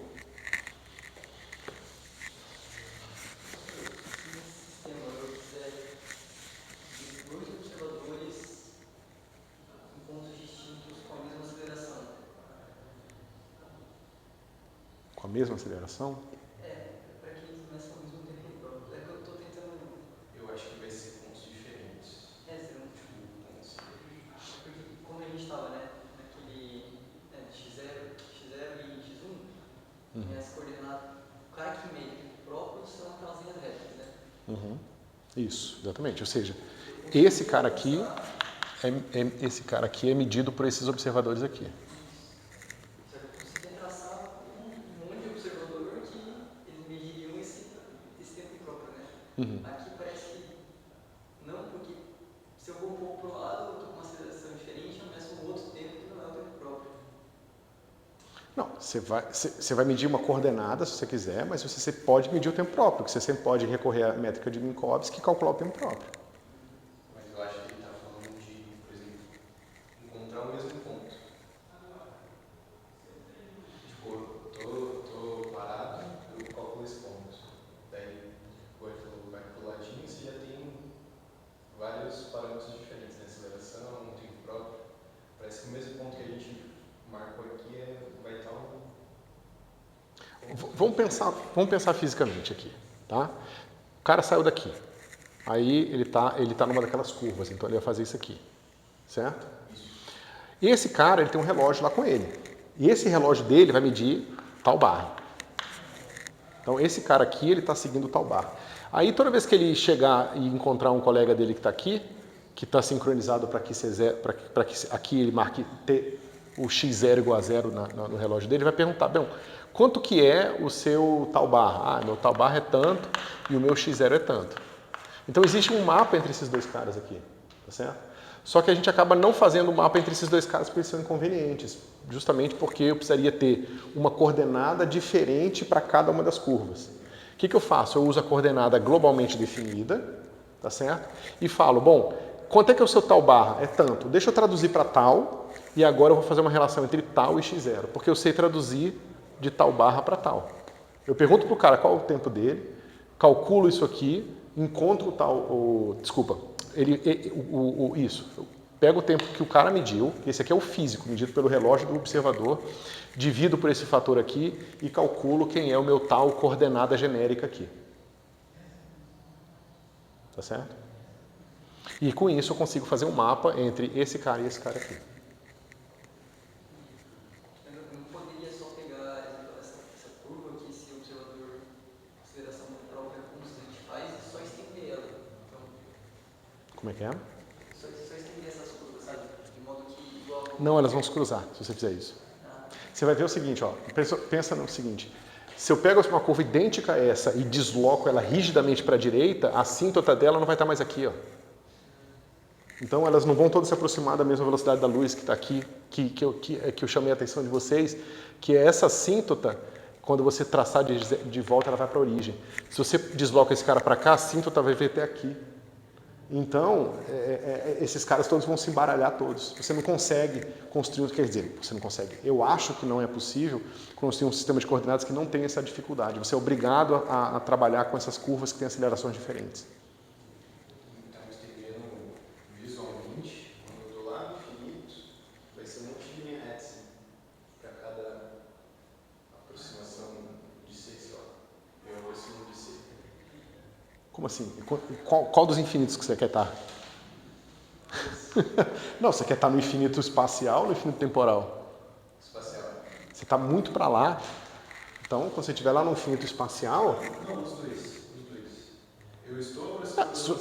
Com a mesma aceleração? Para que eles começam ao mesmo tempo próprio. É que eu estou tentando. Eu acho que vai ser pontos diferentes. Serão tipo pontos. Porque como a gente estava, né, naquele x0 e x1, as coordenadas, o cara que mede próprio são aquelas linhas retas, né? Isso, exatamente. Ou seja, esse cara aqui é medido por esses observadores aqui. Aqui parece que não, porque se eu vou um pouco para o lado, eu estou com uma aceleração diferente, eu começo um outro tempo que não é o tempo próprio. Não, você vai medir uma coordenada se você quiser, mas você pode medir o tempo próprio, que você sempre pode recorrer à métrica de Minkowski e calcular o tempo próprio. Mas eu acho que ele está falando de, por exemplo, encontrar o mesmo ponto. Tipo, estou parado, eu calculo esse ponto. Daí, vai para o ladinho, você já tem vários parâmetros diferentes, né? Aceleração, tempo próprio. Parece que o mesmo ponto que a gente marcou aqui vai estar Vamos pensar fisicamente aqui, tá? O cara saiu daqui, aí ele tá numa daquelas curvas, então ele vai fazer isso aqui, certo? E esse cara, ele tem um relógio lá com ele, e esse relógio dele vai medir tal barra. Então esse cara aqui, ele está seguindo tal barra. Aí toda vez que ele chegar e encontrar um colega dele que está aqui, que está sincronizado para que aqui ele marque o x0 igual a 0 no relógio dele, vai perguntar, bem, quanto que é o seu tal barra? Ah, meu tal barra é tanto e o meu x0 é tanto. Então existe um mapa entre esses dois caras aqui, tá certo? Só que a gente acaba não fazendo um mapa entre esses dois caras porque eles são inconvenientes, justamente porque eu precisaria ter uma coordenada diferente para cada uma das curvas. O que eu faço? Eu uso a coordenada globalmente definida, tá certo? E falo, bom, quanto é que é o seu tal barra? É tanto. Deixa eu traduzir para tal e agora eu vou fazer uma relação entre tal e x0, porque eu sei traduzir de tal barra para tal. Eu pergunto para o cara qual é o tempo dele, calculo isso aqui, encontro tal... isso. Eu pego o tempo que o cara mediu, esse aqui é o físico, medido pelo relógio do observador, divido por esse fator aqui e calculo quem é o meu tal coordenada genérica aqui. Tá certo? E com isso eu consigo fazer um mapa entre esse cara e esse cara aqui. Eu não poderia só pegar essa curva aqui, esse observador, aceleração própria constante faz e só estender ela. Então, como é que é? Só estender essas curvas, sabe? De modo que igual... Não, elas vão se cruzar se você fizer isso. Você vai ver o seguinte, ó, pensa no seguinte, se eu pego uma curva idêntica a essa e desloco ela rigidamente para a direita, a assíntota dela não vai estar mais aqui, ó. Então elas não vão todas se aproximar da mesma velocidade da luz que está aqui, que eu chamei a atenção de vocês, que é essa assíntota, quando você traçar de volta, ela vai para a origem. Se você desloca esse cara para cá, a assíntota vai vir até aqui. Então, esses caras todos vão se embaralhar todos. Você não consegue construir, quer dizer, você não consegue. Eu acho que não é possível construir um sistema de coordenadas que não tenha essa dificuldade. Você é obrigado a trabalhar com essas curvas que têm acelerações diferentes. Então, estendendo visualmente, quando eu estou lá no infinito, vai ser um monte de linha reta para cada aproximação de C, sei lá. Eu aproximo de C. Como assim? Qual dos infinitos que você quer estar? Não, você quer estar no infinito espacial ou no infinito temporal? Espacial. Você está muito para lá. Então, quando você estiver lá no infinito espacial... Não, os dois.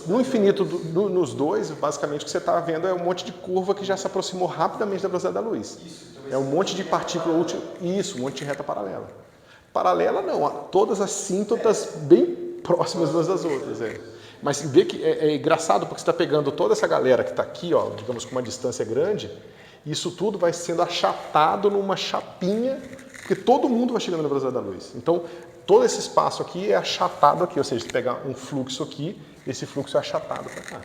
No infinito, nos dois, basicamente o que você está vendo é um monte de curva que já se aproximou rapidamente da velocidade da luz. É um monte de partícula útil, isso, um monte de reta paralela. Paralela não, todas assíntotas bem próximas umas das outras. Mas vê que é engraçado porque você está pegando toda essa galera que está aqui, ó, digamos com uma distância grande, e isso tudo vai sendo achatado numa chapinha, porque todo mundo vai chegando na velocidade da luz. Então, todo esse espaço aqui é achatado aqui, ou seja, se pegar um fluxo aqui, esse fluxo é achatado para cá.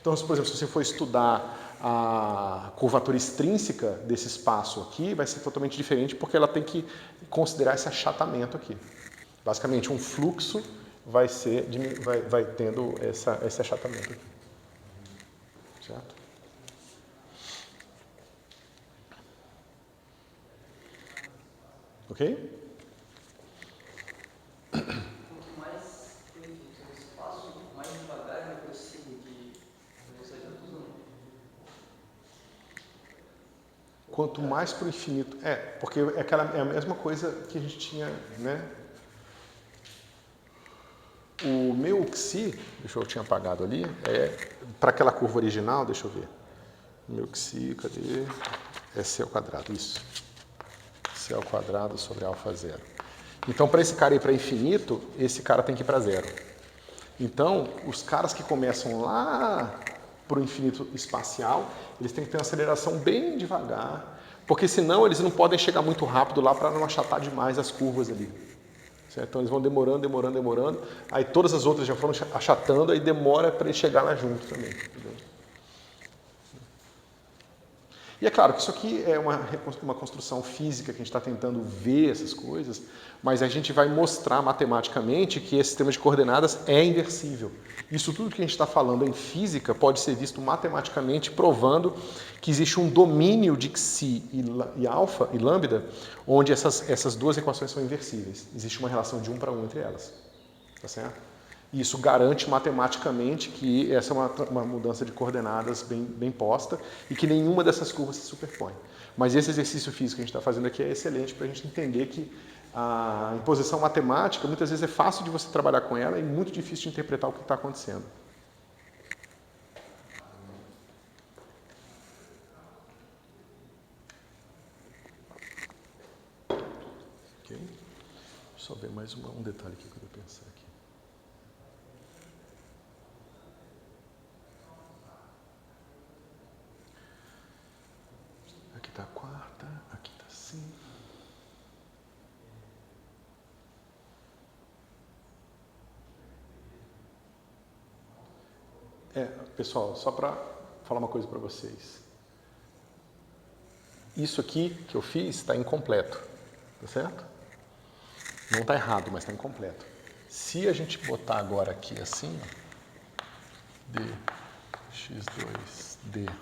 Então, por exemplo, se você for estudar a curvatura extrínseca desse espaço aqui, vai ser totalmente diferente porque ela tem que considerar esse achatamento aqui. Basicamente, um fluxo vai tendo esse achatamento aqui. Certo? Ok? Quanto mais eu infinito o espaço, mais devagar eu prossigo de velocidade da luz, não? Quanto mais para o infinito... porque é a mesma coisa que a gente tinha, né? O meu xi, deixa eu tinha apagado ali, para aquela curva original, deixa eu ver. O meu xi, cadê? É c ao quadrado, isso. C ao quadrado sobre alfa zero. Então, para esse cara ir para infinito, esse cara tem que ir para zero. Então, os caras que começam lá para o infinito espacial, eles têm que ter uma aceleração bem devagar, porque senão eles não podem chegar muito rápido lá para não achatar demais as curvas ali. Certo? Então eles vão demorando, aí todas as outras já foram achatando, aí demora para eles chegar lá junto também. Entendeu? E é claro que isso aqui é uma construção física que a gente está tentando ver essas coisas, mas a gente vai mostrar matematicamente que esse sistema de coordenadas é inversível. Isso tudo que a gente está falando em física pode ser visto matematicamente provando que existe um domínio de xi e alfa e lambda, onde essas duas equações são inversíveis. Existe uma relação de 1 para 1 entre elas. Tá certo? E isso garante matematicamente que essa é uma mudança de coordenadas bem posta e que nenhuma dessas curvas se superpõe. Mas esse exercício físico que a gente está fazendo aqui é excelente para a gente entender que a imposição matemática muitas vezes é fácil de você trabalhar com ela e muito difícil de interpretar o que está acontecendo. Ok? Deixa eu só ver mais um detalhe aqui que eu vou pensar aqui. Aqui está a quarta, aqui está assim. Pessoal, só para falar uma coisa para vocês. Isso aqui que eu fiz está incompleto, tá certo? Não está errado, mas está incompleto. Se a gente botar agora aqui assim, ó, dx2d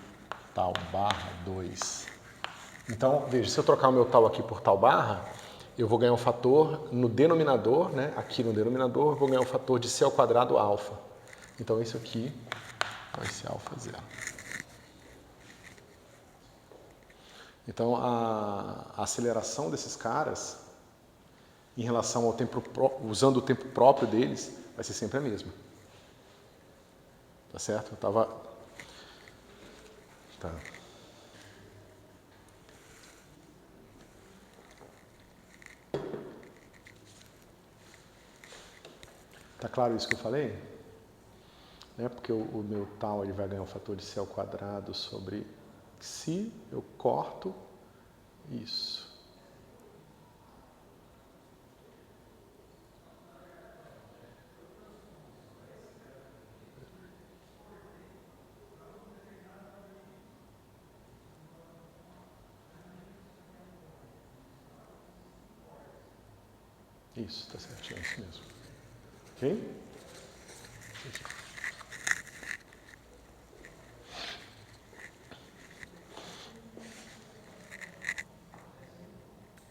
tal barra 2. Então, veja, se eu trocar o meu tal aqui por tal barra, eu vou ganhar um fator no denominador, né? Aqui no denominador, eu vou ganhar um fator de c ao quadrado alfa. Então, isso aqui vai ser alfa zero. Então, a aceleração desses caras, em relação ao tempo, usando o tempo próprio deles, vai ser sempre a mesma. Tá certo? Tá. Tá claro isso que eu falei? Porque o meu tal ele vai ganhar um fator de c ao quadrado sobre xi, eu corto isso. Isso, tá certinho, é isso mesmo. Ok?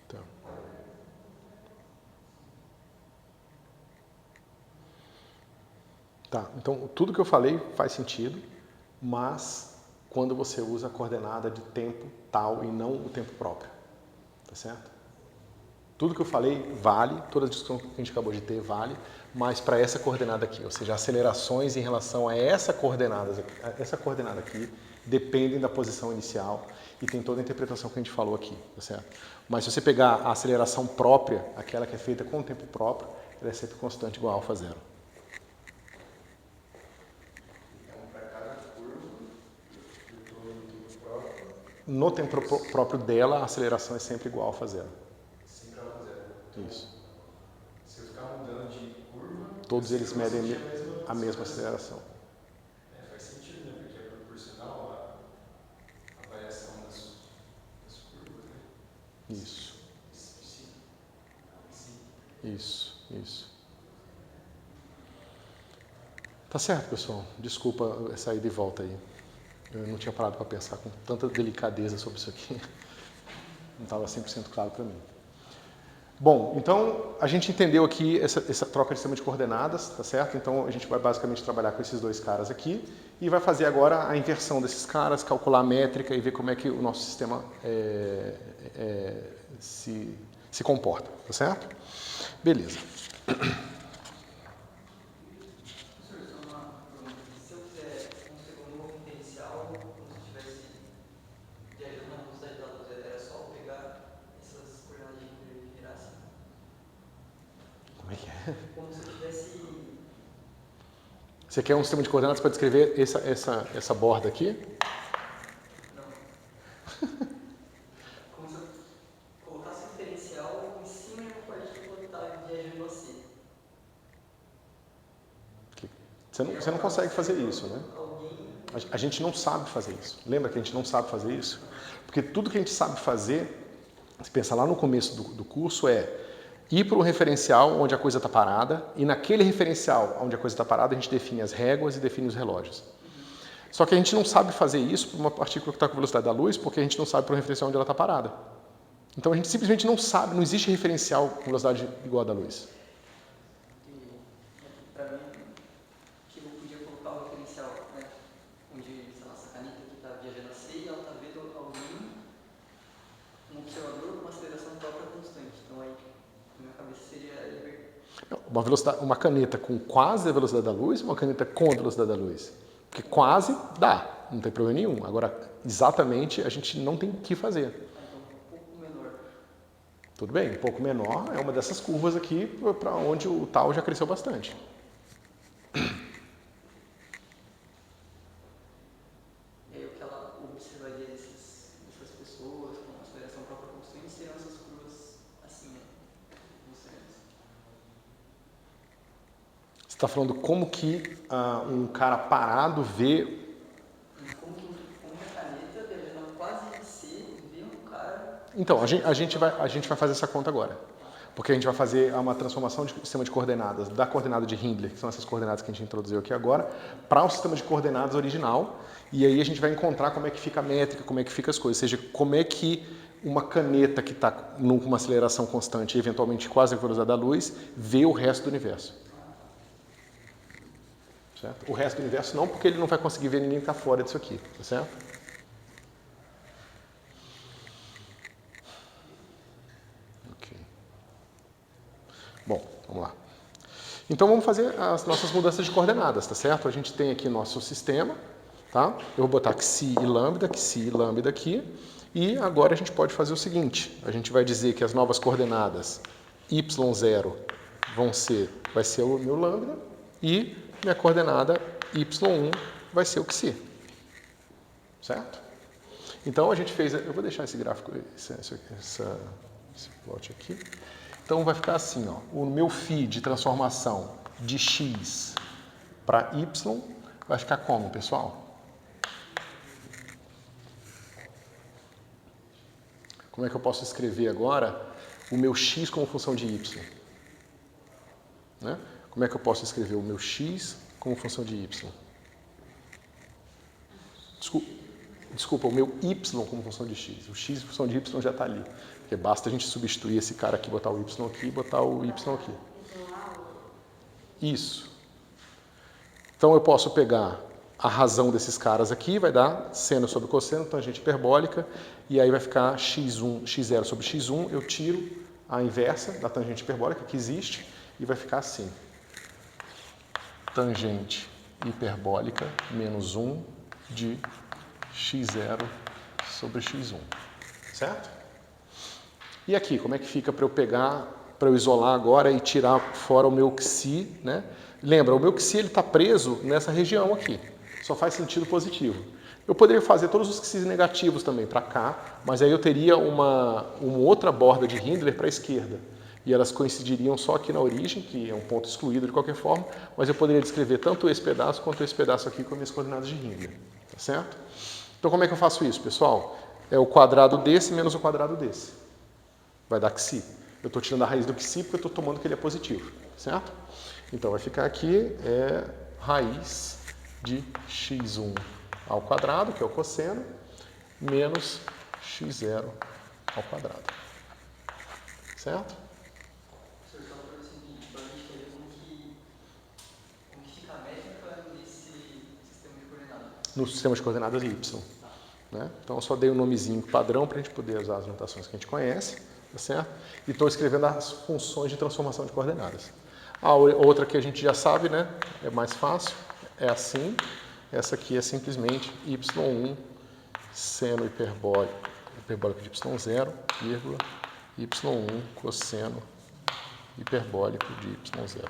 Então. Tá, então tudo que eu falei faz sentido, mas quando você usa a coordenada de tempo tal e não o tempo próprio. Tá certo? Tudo que eu falei vale, toda a discussão que a gente acabou de ter vale, mas para essa coordenada aqui, ou seja, acelerações em relação a essa coordenada aqui, dependem da posição inicial e tem toda a interpretação que a gente falou aqui, tá certo? Mas se você pegar a aceleração própria, aquela que é feita com o tempo próprio, ela é sempre constante igual a alfa zero. Então, para cada curva, eu estou no tempo próprio. No tempo próprio dela, a aceleração é sempre igual a alfa zero. Sempre alfa zero. Isso. Se eu ficar mudando de curva, Todos eles medem a mesma aceleração. Faz sentido, né? Porque é proporcional a variação das curvas, né? Isso. Isso. Tá certo, pessoal. Desculpa sair de volta aí. Eu não tinha parado para pensar com tanta delicadeza sobre isso aqui. Não estava 100% claro para mim. Bom, então a gente entendeu aqui essa troca de sistema de coordenadas, tá certo? Então a gente vai basicamente trabalhar com esses dois caras aqui e vai fazer agora a inversão desses caras, calcular a métrica e ver como é que o nosso sistema se comporta, tá certo? Beleza. Se eu quiser construir um novo referencial, como se estivesse viajando na velocidade da luz, era só pegar essas coordenadas de equilíbrio e virar assim. Como é que é? Como se eu tivesse. Você quer um sistema de coordenadas para descrever essa borda aqui? Não. Como se eu colocasse o referencial em cima de uma partícula que está viajando assim. Você não consegue fazer isso, né? A gente não sabe fazer isso. Lembra que a gente não sabe fazer isso? Porque tudo que a gente sabe fazer, se pensar lá no começo do curso, é ir para um referencial onde a coisa está parada e naquele referencial onde a coisa está parada a gente define as réguas e define os relógios. Só que a gente não sabe fazer isso para uma partícula que está com a velocidade da luz porque a gente não sabe para um referencial onde ela está parada. Então a gente simplesmente não sabe, não existe referencial com velocidade igual a da luz. Para mim, que eu podia colocar o referencial, né? Onde, sei lá, essa caneta que está viajando assim e ela está vendo alguém, um observador com uma aceleração própria constante. Então aí, na minha cabeça seria Uma caneta com quase a velocidade da luz, uma caneta com a velocidade da luz. Porque quase dá, não tem problema nenhum. Agora, exatamente, a gente não tem o que fazer. Então, um pouco menor. Tudo bem, um pouco menor é uma dessas curvas aqui para onde o tal já cresceu bastante. E aí o que ela observaria dessas pessoas com aceleração própria constante seriam essas curvas assim, né? Você está falando como que um cara parado vê... Como a caneta viajando quase em C, vê um cara... Então, a gente vai fazer essa conta agora. Porque a gente vai fazer uma transformação de sistema de coordenadas da coordenada de Hindley, que são essas coordenadas que a gente introduziu aqui agora, para o sistema de coordenadas original. E aí a gente vai encontrar como é que fica a métrica, como é que fica as coisas. Ou seja, como é que uma caneta que está com uma aceleração constante e eventualmente quase a velocidade da luz, vê o resto do universo. Certo? O resto do universo não, porque ele não vai conseguir ver ninguém que está fora disso aqui. Tá certo? Ok. Bom, vamos lá. Então vamos fazer as nossas mudanças de coordenadas, tá certo? A gente tem aqui nosso sistema, tá? Eu vou botar xi e lambda aqui. E agora a gente pode fazer o seguinte, a gente vai dizer que as novas coordenadas y0 vai ser o meu lambda e minha coordenada y1 vai ser o xi. Certo? Então a gente fez, eu vou deixar esse gráfico, esse plot aqui. Então vai ficar assim, ó, o meu φ de transformação de x para y vai ficar como, pessoal? Como é que eu posso escrever agora o meu x como função de y? Né? Como é que eu posso escrever o meu x como função de y? Desculpa, o meu y como função de x. O x função de y já está ali. Porque basta a gente substituir esse cara aqui, botar o y aqui e botar o y aqui. Isso. Então eu posso pegar a razão desses caras aqui, vai dar seno sobre cosseno, tangente hiperbólica, e aí vai ficar x0 sobre x1, eu tiro a inversa da tangente hiperbólica que existe e vai ficar assim. Tangente hiperbólica menos 1 de x0 sobre x1, certo? E aqui, como é que fica para eu pegar, para eu isolar agora e tirar fora o meu xi, né? Lembra, o meu xi está preso nessa região aqui, só faz sentido positivo. Eu poderia fazer todos os xis negativos também para cá, mas aí eu teria uma outra borda de Hindler para a esquerda. E elas coincidiriam só aqui na origem, que é um ponto excluído de qualquer forma, mas eu poderia descrever tanto esse pedaço quanto esse pedaço aqui com as minhas coordenadas de Hindler, tá certo? Então como é que eu faço isso, pessoal? É o quadrado desse menos o quadrado desse. Vai dar xi. Eu estou tirando a raiz do xi porque eu estou tomando que ele é positivo, certo? Então vai ficar aqui raiz de x1 ao quadrado, que é o cosseno, menos x0 ao quadrado. Certo? Professor, só para você entender como que fica a métrica nesse sistema de coordenadas? No sistema de coordenadas y. Né? Então eu só dei um nomezinho padrão para a gente poder usar as notações que a gente conhece, tá certo? E estou escrevendo as funções de transformação de coordenadas. A outra que a gente já sabe, né? É mais fácil, é assim. Essa aqui é simplesmente y1 seno hiperbólico de y0, vírgula, y1 cosseno hiperbólico de y0.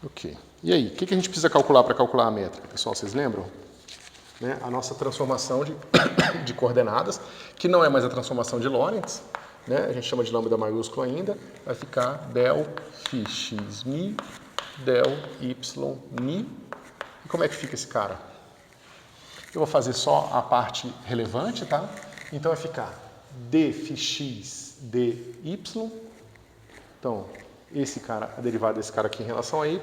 Ok. E aí, o que a gente precisa calcular para calcular a métrica, pessoal? Vocês lembram? Né? A nossa transformação de coordenadas, que não é mais a transformação de Lorentz, né? A gente chama de lambda maiúsculo ainda, vai ficar del φ x mi, del y mi. E como é que fica esse cara? Eu vou fazer só a parte relevante, tá? Então vai ficar d φ x dy. Então, esse cara, a derivada desse cara aqui em relação a y,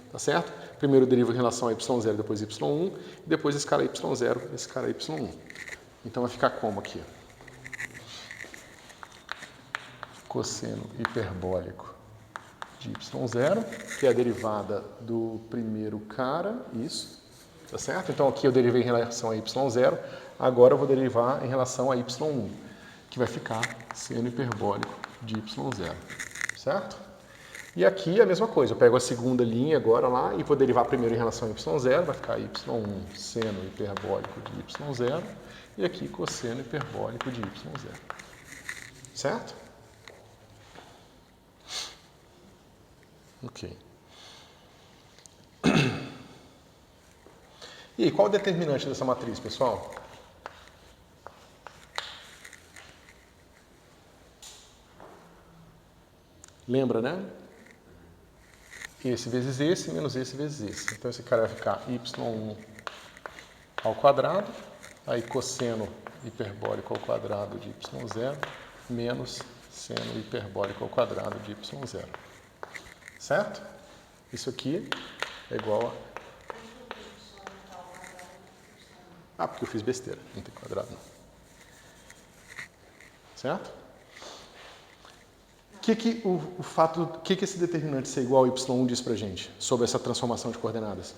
tá certo? Primeiro eu derivo em relação a y0, depois y1, e depois esse cara y0, esse cara y1. Então vai ficar como aqui? Cosseno hiperbólico de y0, que é a derivada do primeiro cara, isso, tá certo? Então aqui eu derivei em relação a y0, agora eu vou derivar em relação a y1, que vai ficar seno hiperbólico de y0, certo? E aqui a mesma coisa, eu pego a segunda linha agora lá e vou derivar primeiro em relação a y0, vai ficar y1 seno hiperbólico de y0 e aqui cosseno hiperbólico de y0. Certo? Ok. E aí, qual o determinante dessa matriz, pessoal? Lembra, né? Esse vezes esse, menos esse vezes esse. Então esse cara vai ficar y1 ao quadrado, aí cosseno hiperbólico ao quadrado de y0, menos seno hiperbólico ao quadrado de y0. Certo? Isso aqui é igual a... Ah, porque eu fiz besteira, não tem quadrado não. Certo? O que esse determinante ser igual a y1 diz pra gente sobre essa transformação de coordenadas?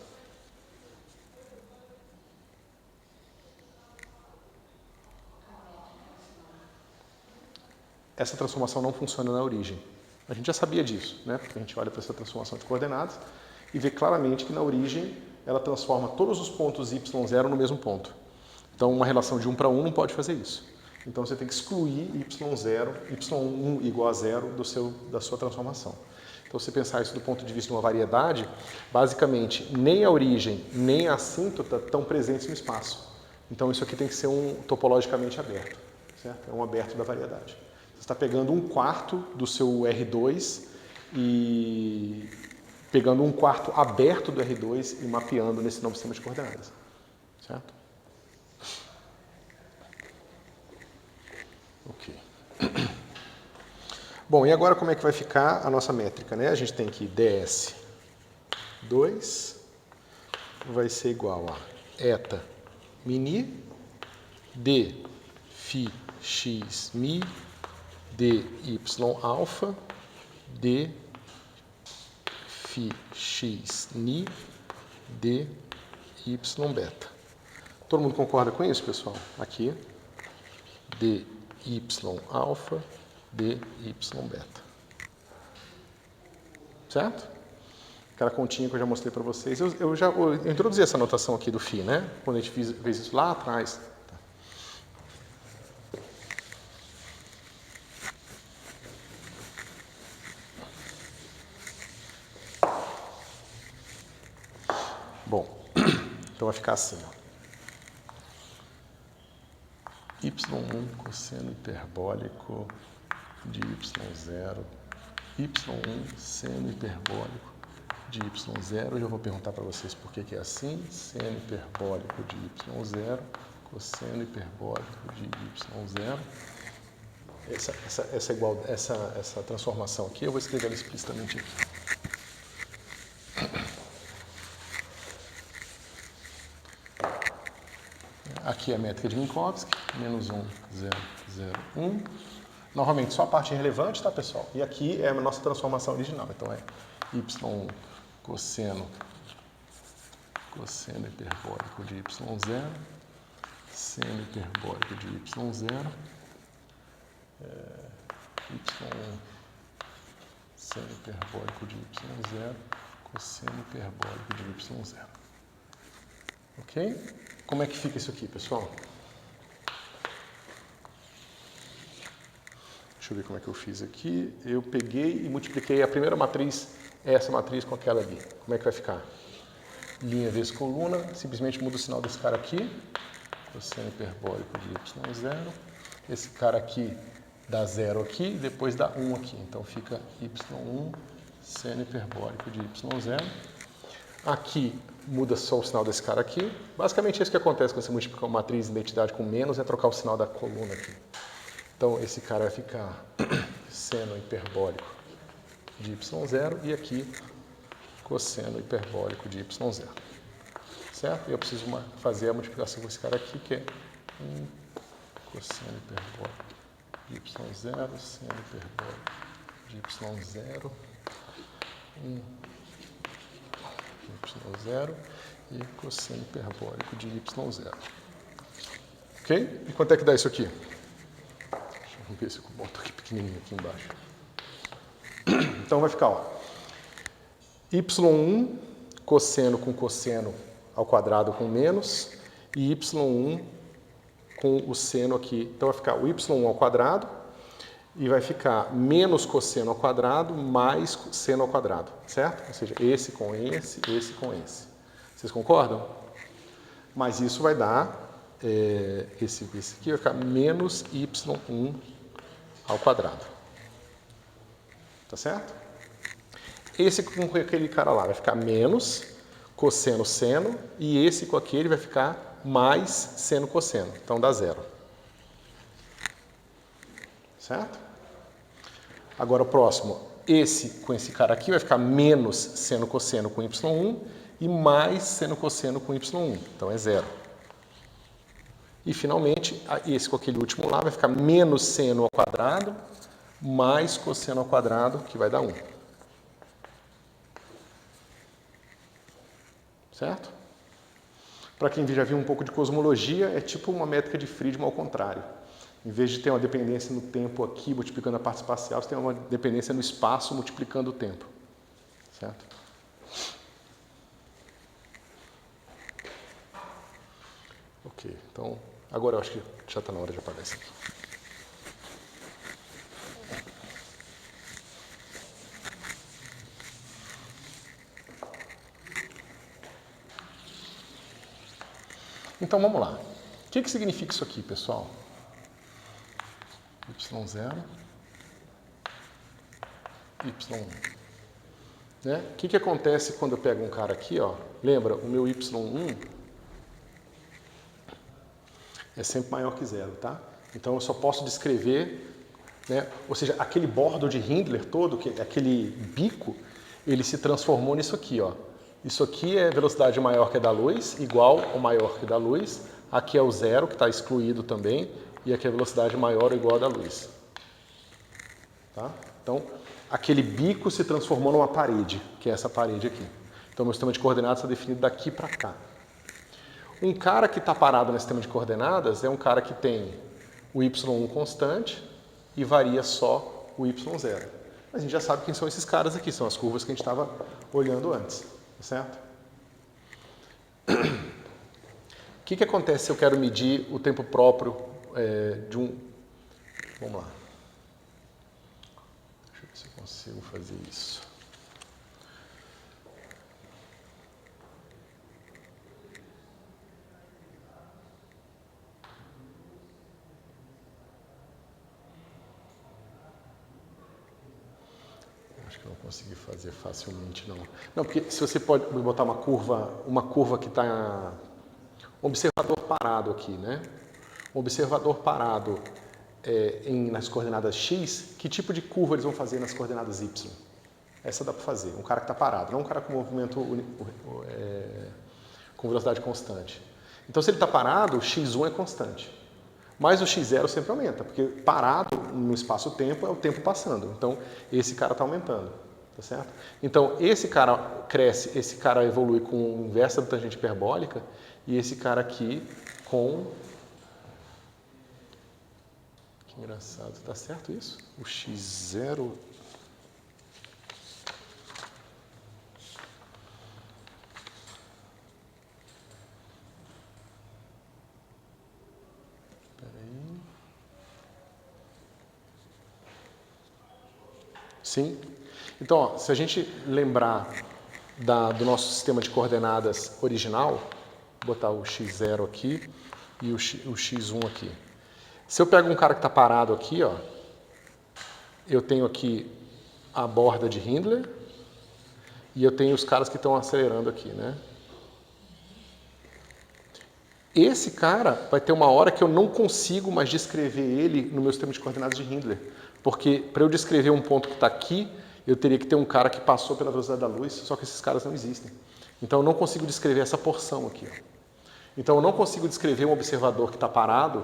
Essa transformação não funciona na origem. A gente já sabia disso, né? Porque a gente olha para essa transformação de coordenadas e vê claramente que na origem ela transforma todos os pontos y0 no mesmo ponto. Então uma relação de 1 para 1 não pode fazer isso. Então você tem que excluir y1 igual a 0 da sua transformação. Então, se você pensar isso do ponto de vista de uma variedade, basicamente nem a origem nem a assíntota estão presentes no espaço. Então isso aqui tem que ser topologicamente aberto, certo? É um aberto da variedade. Você está pegando 1/4 do seu R2 e pegando 1/4 aberto do R2 e mapeando nesse novo sistema de coordenadas, certo? Ok. Bom, e agora como é que vai ficar a nossa métrica, né? A gente tem que ds2 vai ser igual a eta mini d φ x mi dy alfa d φ x ni dy beta. Todo mundo concorda com isso, pessoal? Aqui, dy alfa, dy beta. Certo? Aquela continha que eu já mostrei para vocês. Eu introduzi essa notação aqui do φ, né? Quando a gente fez isso lá atrás. Bom, então vai ficar assim, ó. y1 cosseno hiperbólico de y0, y1 seno hiperbólico de y0. Eu já vou perguntar para vocês por que é assim. Seno hiperbólico de y0, cosseno hiperbólico de y0. Essa transformação aqui, eu vou escrever ela explicitamente aqui. Aqui é a métrica de Minkowski, menos 1, 0, 0, 1. Novamente, só a parte relevante, tá, pessoal? E aqui é a nossa transformação original. Então, é y1 cosseno hiperbólico de y0, seno hiperbólico de y0, y1 seno hiperbólico de y0, cosseno hiperbólico de y0. Ok? Como é que fica isso aqui, pessoal? Deixa eu ver como é que eu fiz aqui. Eu peguei e multipliquei a primeira matriz, essa matriz, com aquela ali. Como é que vai ficar? Linha vezes coluna, simplesmente muda o sinal desse cara aqui. Cosseno hiperbólico de y0. Esse cara aqui dá 0 aqui, depois dá 1 aqui. Então fica y1 seno hiperbólico de y0. Aqui muda só o sinal desse cara aqui. Basicamente isso que acontece quando você multiplica uma matriz de identidade com menos, é trocar o sinal da coluna aqui. Então esse cara vai ficar seno hiperbólico de y0 e aqui cosseno hiperbólico de y0. Certo? E eu preciso fazer a multiplicação com esse cara aqui, que é 1 cosseno hiperbólico de y0, seno hiperbólico de y0, 1 y0 e cosseno hiperbólico de y0. Ok? E quanto é que dá isso aqui? Vamos ver se eu boto aqui pequenininho aqui embaixo. Então vai ficar, ó, y1 cosseno com cosseno ao quadrado com menos e y1 com o seno aqui. Então vai ficar o y1 ao quadrado e vai ficar menos cosseno ao quadrado mais seno ao quadrado, certo? Ou seja, esse com esse com esse. Vocês concordam? Mas isso vai dar, esse aqui vai ficar menos y1 ao quadrado. Tá certo? Esse com aquele cara lá vai ficar menos cosseno seno e esse com aquele vai ficar mais seno cosseno. Então dá 0. Certo? Agora o próximo, esse com esse cara aqui vai ficar menos seno cosseno com y1 e mais seno cosseno com y1. Então é 0. E finalmente, esse com aquele último lá vai ficar menos seno ao quadrado mais cosseno ao quadrado, que vai dar 1. Certo? Para quem já viu um pouco de cosmologia, é tipo uma métrica de Friedman ao contrário. Em vez de ter uma dependência no tempo aqui, multiplicando a parte espacial, você tem uma dependência no espaço, multiplicando o tempo. Certo? Ok, então, agora eu acho que já está na hora de apagar isso aqui. Então, vamos lá. O que significa isso aqui, pessoal? y0, y1. Né? O que acontece quando eu pego um cara aqui, ó? Lembra, o meu y1 é sempre maior que 0, tá? Então eu só posso descrever, né? Ou seja, aquele bordo de Hindler todo, aquele bico, ele se transformou nisso aqui, ó. Isso aqui é velocidade maior que a da luz, igual ou maior que a da luz. Aqui é o 0, que está excluído também. E aqui é a velocidade maior ou igual à da luz. Tá? Então, aquele bico se transformou numa parede, que é essa parede aqui. Então, meu sistema de coordenadas está definido daqui para cá. Um cara que está parado no sistema de coordenadas é um cara que tem o y1 constante e varia só o y0. A gente já sabe quem são esses caras aqui, são as curvas que a gente estava olhando antes, certo? O que acontece se eu quero medir o tempo próprio de um... Vamos lá. Deixa eu ver se eu consigo fazer isso. Acho que eu não consegui fazer facilmente, não. Não, porque se você pode botar uma curva que está... Um observador parado aqui, né? Um observador parado nas coordenadas x, que tipo de curva eles vão fazer nas coordenadas y? Essa dá para fazer. Um cara que está parado, não um cara com movimento com velocidade constante. Então, se ele está parado, o x1 é constante. Mas o x0 sempre aumenta, porque parado no espaço-tempo é o tempo passando. Então, esse cara está aumentando, tá certo? Então, esse cara cresce, esse cara evolui com o inverso da tangente hiperbólica e esse cara aqui com... Que engraçado, tá certo isso? O x0... Sim? Então, ó, se a gente lembrar do nosso sistema de coordenadas original, vou botar o x0 aqui e o x1 aqui. Se eu pego um cara que está parado aqui, ó, eu tenho aqui a borda de Hindler e eu tenho os caras que estão acelerando aqui, né? Esse cara vai ter uma hora que eu não consigo mais descrever ele no meu sistema de coordenadas de Hindler. Porque para eu descrever um ponto que está aqui, eu teria que ter um cara que passou pela velocidade da luz, só que esses caras não existem. Então eu não consigo descrever essa porção aqui. Ó. Então eu não consigo descrever um observador que está parado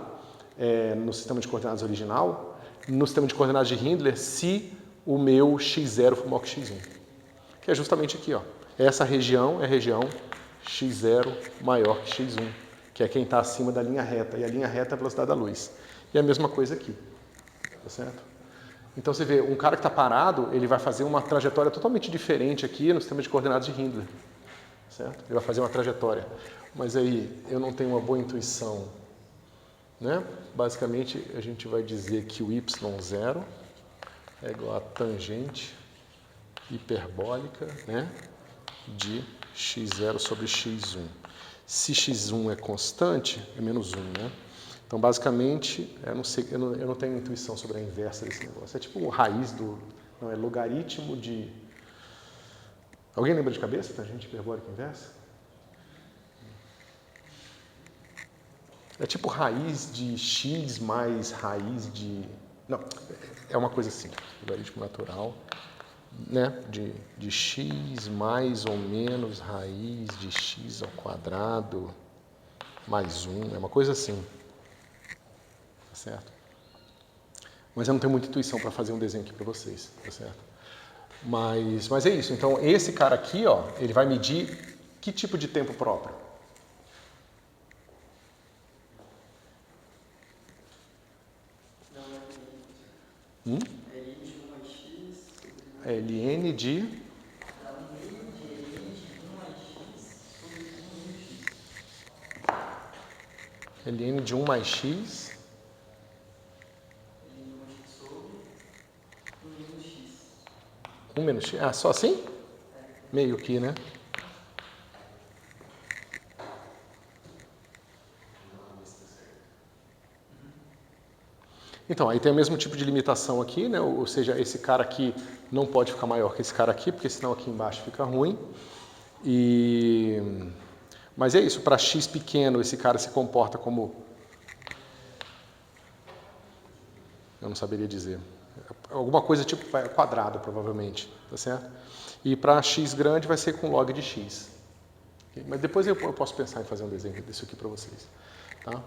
no sistema de coordenadas original, no sistema de coordenadas de Hindler, se o meu x0 for maior que x1. Que é justamente aqui. Ó. Essa região é a região x0 maior que x1, que é quem está acima da linha reta. E a linha reta é a velocidade da luz. E a mesma coisa aqui. Tá certo? Então você vê, um cara que está parado, ele vai fazer uma trajetória totalmente diferente aqui no sistema de coordenadas de Hindler. Certo? Ele vai fazer uma trajetória. Mas aí eu não tenho uma boa intuição. Né? Basicamente, a gente vai dizer que o y0 é igual a tangente hiperbólica, né, de x0 sobre x1. Se x1 é constante, é menos 1, né? Então, basicamente, eu não tenho intuição sobre a inversa desse negócio. É tipo raiz do... Não, é logaritmo de... Alguém lembra de cabeça? Tangente hiperbólica inversa? É tipo raiz de x mais raiz de... Não, é uma coisa assim. Logaritmo natural, né? De x mais ou menos raiz de x ao quadrado mais 1. É uma coisa assim. Tá certo? Mas eu não tenho muita intuição para fazer um desenho aqui para vocês, tá certo? Mas é isso. Então, esse cara aqui, ó, ele vai medir que tipo de tempo próprio? Ln de 1 mais x... ln de... Dá um meio de ln de 1 mais x sobre 1 menos x. ln de 1 mais x... ln de 1 mais x sobre 1 menos x. 1 menos x... Ah, só assim? Meio aqui, né? Então, aí tem o mesmo tipo de limitação aqui, né? Ou seja, esse cara aqui não pode ficar maior que esse cara aqui, porque senão aqui embaixo fica ruim. Mas é isso, para x pequeno, esse cara se comporta como... Eu não saberia dizer. Alguma coisa tipo quadrado, provavelmente, tá certo? E para x grande vai ser com log de x. Mas depois eu posso pensar em fazer um desenho disso aqui para vocês. Tá?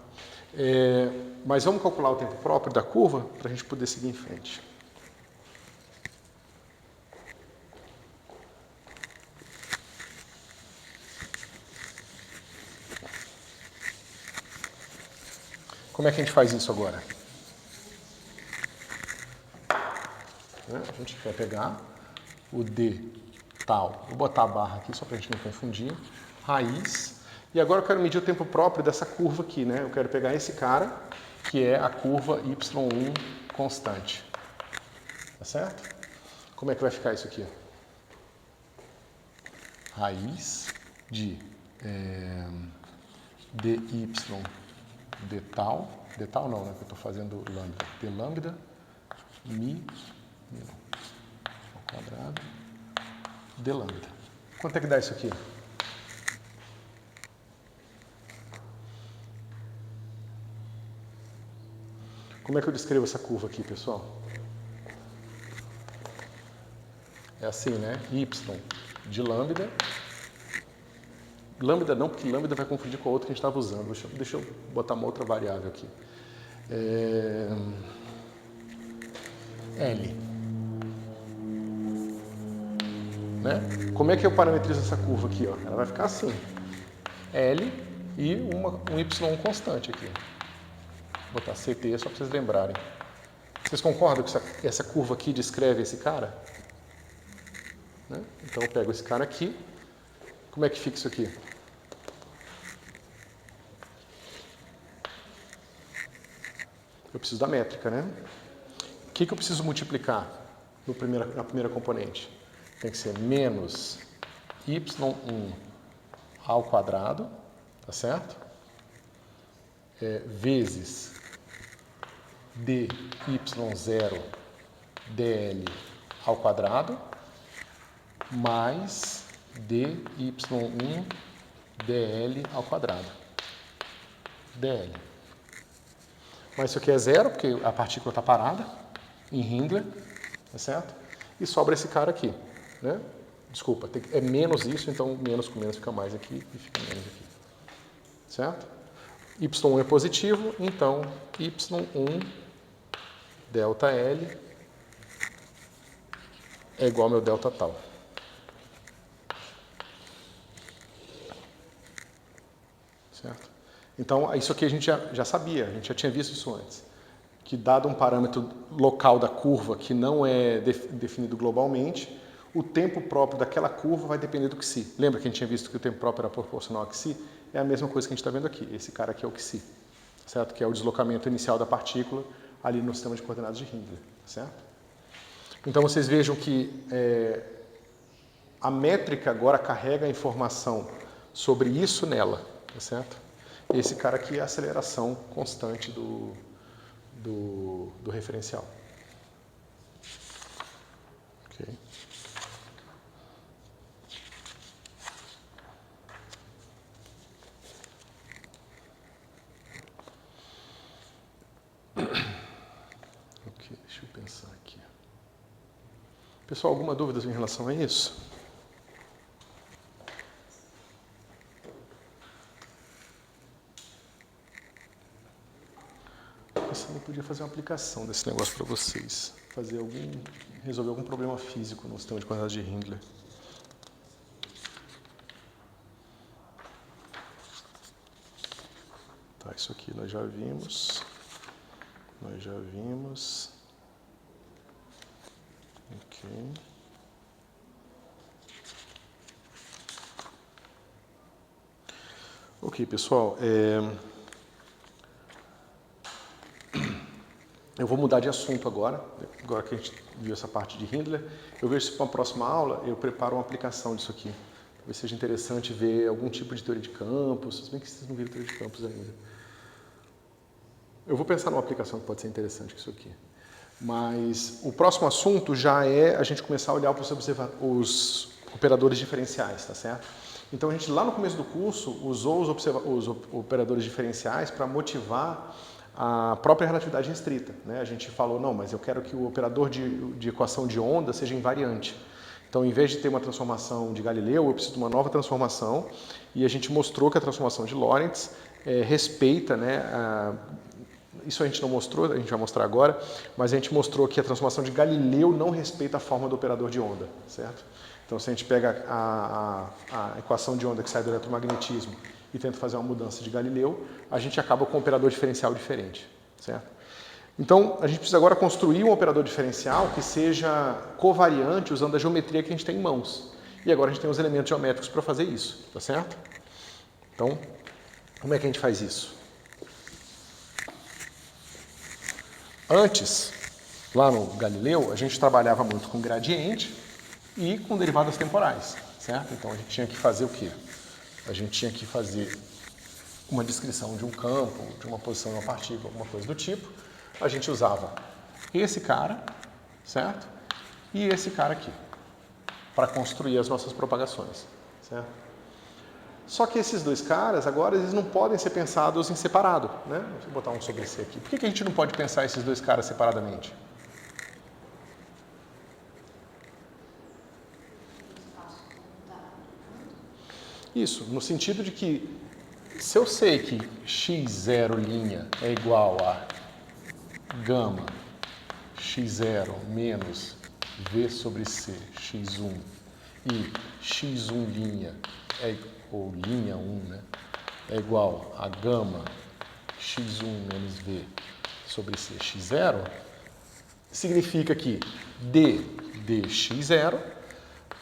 Mas vamos calcular o tempo próprio da curva para a gente poder seguir em frente. Como é que a gente faz isso agora? A gente vai pegar o D tal, vou botar a barra aqui só para a gente não confundir, raiz, e agora eu quero medir o tempo próprio dessa curva aqui, né? Eu quero pegar esse cara, que é a curva y1 constante, tá certo? Como é que vai ficar isso aqui? Raiz de dy d tal não, né? Que eu estou fazendo lambda, d lambda mi ao quadrado d lambda. Quanto é que dá isso aqui? Como é que eu descrevo essa curva aqui, pessoal? É assim, né? Y de lambda. Lambda não, porque lambda vai confundir com a outra que a gente estava usando. Deixa eu botar uma outra variável aqui. L. Né? Como é que eu parametrizo essa curva aqui? Ó? Ela vai ficar assim. L e um Y constante aqui. Vou botar CT só para vocês lembrarem. Vocês concordam que essa curva aqui descreve esse cara? Né? Então eu pego esse cara aqui. Como é que fica isso aqui? Eu preciso da métrica, né? O que eu preciso multiplicar na primeira componente? Tem que ser menos y1 ao quadrado, tá certo? Vezes dy0 dl ao quadrado, mais dy1 dl ao quadrado. dl. Mas isso aqui é zero, porque a partícula está parada em Hindler, tá certo? E sobra esse cara aqui, né? Desculpa, é menos isso, então menos com menos fica mais aqui e fica menos aqui. Certo? y1 é positivo, então y1 delta L é igual ao meu delta tal. Certo? Então, isso aqui a gente já sabia, a gente já tinha visto isso antes. Que dado um parâmetro local da curva que não é definido globalmente, o tempo próprio daquela curva vai depender do xi. Lembra que a gente tinha visto que o tempo próprio era proporcional a xi? É a mesma coisa que a gente está vendo aqui. Esse cara aqui é o xi, certo? Que é o deslocamento inicial da partícula ali no sistema de coordenadas de Hindler, certo? Então, vocês vejam que a métrica agora carrega a informação sobre isso nela, tá certo? Esse cara aqui é a aceleração constante do referencial. Ok. Ok, deixa eu pensar aqui. Pessoal, alguma dúvida em relação a isso? Eu podia fazer uma aplicação desse negócio para vocês. Resolver algum problema físico no sistema de coordenadas de Hindler. Tá, isso aqui nós já vimos. Ok. Ok, pessoal. Eu vou mudar de assunto agora que a gente viu essa parte de Hindler. Eu vejo se para a próxima aula eu preparo uma aplicação disso aqui. Talvez seja interessante ver algum tipo de teoria de campos, se bem que vocês não viram teoria de campos ainda. Eu vou pensar numa aplicação que pode ser interessante com isso aqui. Mas o próximo assunto já é a gente começar a olhar para os operadores diferenciais, tá certo? Então a gente lá no começo do curso usou os operadores diferenciais para motivar a própria relatividade restrita, né? A gente falou, não, mas eu quero que o operador de equação de onda seja invariante. Então, em vez de ter uma transformação de Galileu, eu preciso de uma nova transformação, e a gente mostrou que a transformação de Lorentz respeita, né, isso a gente não mostrou, a gente vai mostrar agora, mas a gente mostrou que a transformação de Galileu não respeita a forma do operador de onda, certo? Então, se a gente pega a equação de onda que sai do eletromagnetismo e tento fazer uma mudança de Galileu, a gente acaba com um operador diferencial diferente, certo? Então, a gente precisa agora construir um operador diferencial que seja covariante usando a geometria que a gente tem em mãos. E agora a gente tem os elementos geométricos para fazer isso, tá certo? Então, como é que a gente faz isso? Antes, lá no Galileu, a gente trabalhava muito com gradiente e com derivadas temporais, certo? Então, a gente tinha que fazer o quê? A gente tinha que fazer uma descrição de um campo, de uma posição de uma partícula, alguma coisa do tipo. A gente usava esse cara, certo? E esse cara aqui, para construir as nossas propagações, certo? Só que esses dois caras, agora, eles não podem ser pensados em separado, né? Deixa eu botar um sobre C aqui. Por que a gente não pode pensar esses dois caras separadamente? Isso, no sentido de que, se eu sei que x0' é igual a gama x0 menos v sobre c x1 e x1' ou linha 1, né, é igual a gama x1 menos v sobre c x0, significa que d de x0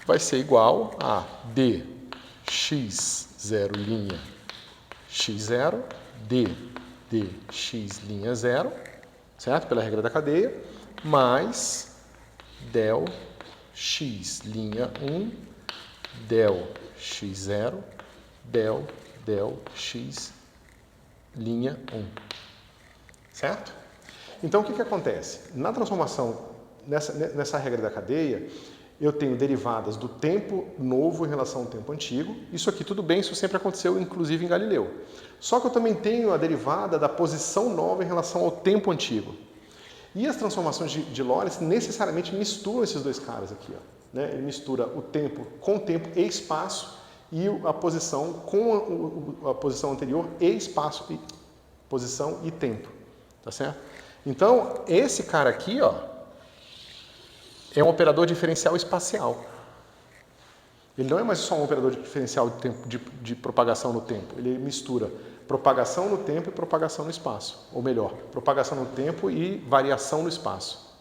vai ser igual a d x0' x0 d de x'0, certo? Pela regra da cadeia, mais del x'1 del x0 del x'1. Certo? Então, o que acontece? Na transformação, nessa regra da cadeia, eu tenho derivadas do tempo novo em relação ao tempo antigo. Isso aqui tudo bem, isso sempre aconteceu, inclusive em Galileu. Só que eu também tenho a derivada da posição nova em relação ao tempo antigo. E as transformações de Lorentz necessariamente misturam esses dois caras aqui, ó, né? Ele mistura o tempo com tempo e espaço e a posição com a posição anterior e espaço, e posição e tempo, tá certo? Então, esse cara aqui, ó, é um operador diferencial espacial. Ele não é mais só um operador diferencial de, tempo, de propagação no tempo. Ele mistura propagação no tempo e propagação no espaço. Ou melhor, propagação no tempo e variação no espaço.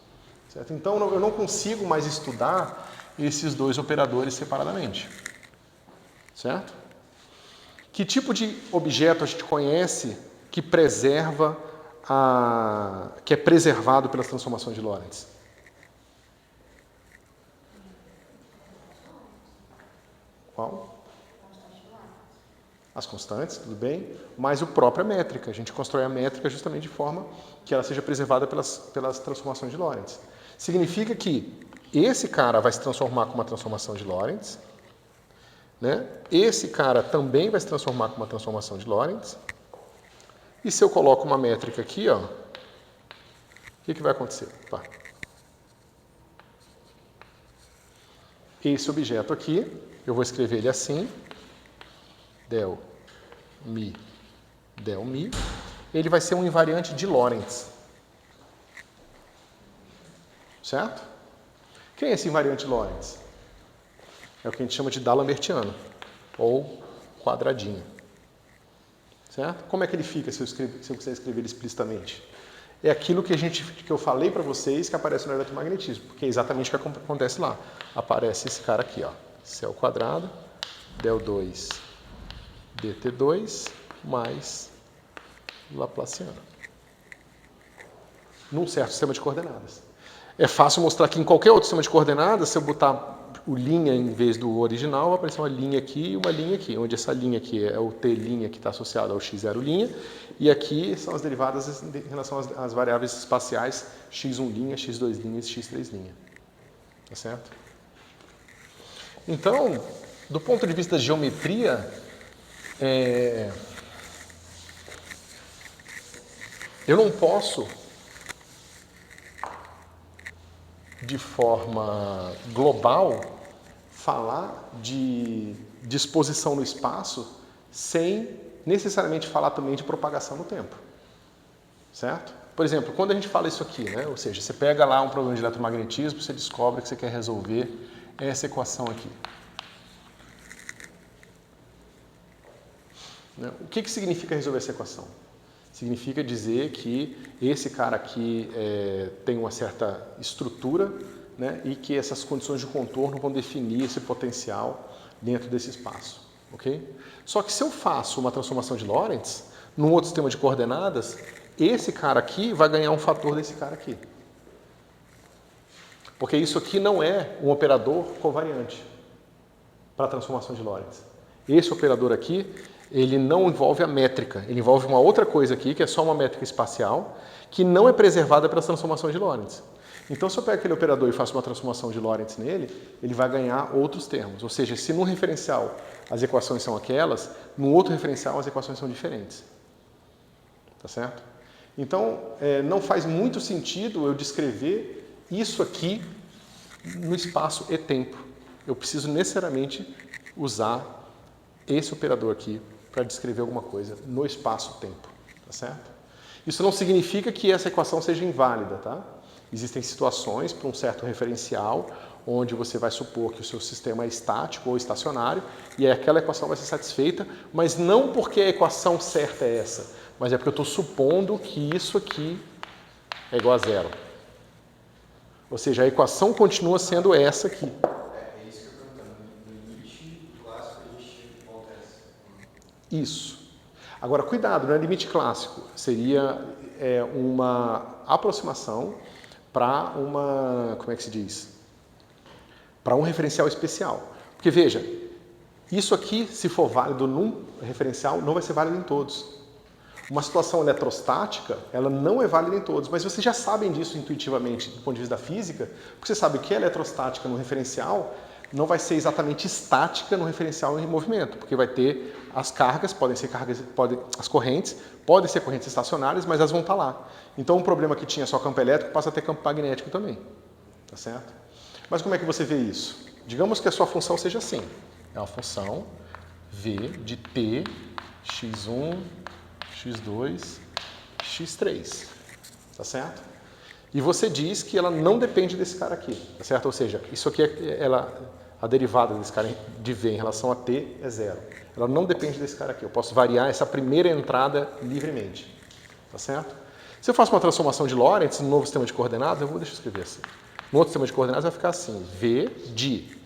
Certo? Então, eu não consigo mais estudar esses dois operadores separadamente. Certo? Que tipo de objeto a gente conhece que preserva que é preservado pelas transformações de Lorentz? Qual? As constantes, tudo bem, mas a própria métrica. A gente constrói a métrica justamente de forma que ela seja preservada pelas transformações de Lorentz. Significa que esse cara vai se transformar com uma transformação de Lorentz, né? Esse cara também vai se transformar com uma transformação de Lorentz. E se eu coloco uma métrica aqui, ó, o que vai acontecer? Opa. Esse objeto aqui, eu vou escrever ele assim, del mi, ele vai ser um invariante de Lorentz. Certo? Quem é esse invariante de Lorentz? É o que a gente chama de D'Alembertiano, ou quadradinho. Certo? Como é que ele fica se eu quiser escrever ele explicitamente? É aquilo que eu falei para vocês que aparece no eletromagnetismo, porque é exatamente o que acontece lá. Aparece esse cara aqui, ó, C ao quadrado, del 2 dt2 mais Laplaciano. Num certo sistema de coordenadas. É fácil mostrar que em qualquer outro sistema de coordenadas, se eu botar o linha em vez do original, vai aparecer uma linha aqui e uma linha aqui, onde essa linha aqui é o t' que está associado ao x0', e aqui são as derivadas em relação às variáveis espaciais x1', x2' e x3'. Tá certo? Então, do ponto de vista da geometria, eu não posso, de forma global, falar de disposição no espaço sem necessariamente falar também de propagação no tempo. Certo? Por exemplo, quando a gente fala isso aqui, né? Ou seja, você pega lá um problema de eletromagnetismo, você descobre que você quer resolver essa equação aqui. Né? O que significa resolver essa equação? Significa dizer que esse cara aqui tem uma certa estrutura, né, e que essas condições de contorno vão definir esse potencial dentro desse espaço. Okay? Só que se eu faço uma transformação de Lorentz, num outro sistema de coordenadas, esse cara aqui vai ganhar um fator desse cara aqui. Porque isso aqui não é um operador covariante para a transformação de Lorentz. Esse operador aqui, ele não envolve a métrica, ele envolve uma outra coisa aqui, que é só uma métrica espacial, que não é preservada pelas transformações de Lorentz. Então, se eu pego aquele operador e faço uma transformação de Lorentz nele, ele vai ganhar outros termos. Ou seja, se num referencial as equações são aquelas, num outro referencial as equações são diferentes. Tá certo? Então, não faz muito sentido eu descrever isso aqui no espaço e tempo. Eu preciso necessariamente usar esse operador aqui para descrever alguma coisa no espaço-tempo. Tá certo? Isso não significa que essa equação seja inválida, tá? Existem situações para um certo referencial onde você vai supor que o seu sistema é estático ou estacionário e aí aquela equação vai ser satisfeita, mas não porque a equação certa é essa, mas é porque eu estou supondo que isso aqui é igual a zero. Ou seja, a equação continua sendo essa aqui. É isso que eu estou perguntando. No limite clássico a gente volta a essa. Isso. Agora, cuidado, não é limite clássico. Seria uma aproximação para uma, como é que se diz? Para um referencial especial. Porque veja, isso aqui, se for válido num referencial, não vai ser válido em todos. Uma situação eletrostática, ela não é válida em todos, mas vocês já sabem disso intuitivamente do ponto de vista da física, porque você sabe que a eletrostática no referencial não vai ser exatamente estática no referencial em movimento, porque vai ter as cargas, as correntes, podem ser correntes estacionárias, mas elas vão estar lá. Então, um problema que tinha só campo elétrico passa a ter campo magnético também. Tá certo? Mas como é que você vê isso? Digamos que a sua função seja assim. É uma função v de t, x1, x2, x3. Tá certo? E você diz que ela não depende desse cara aqui. Tá certo? Ou seja, isso aqui, a derivada desse cara de v em relação a t é zero. Ela não depende desse cara aqui. Eu posso variar essa primeira entrada livremente. Tá certo? Se eu faço uma transformação de Lorentz no novo sistema de coordenadas, deixa eu escrever assim. No outro sistema de coordenadas vai ficar assim, v de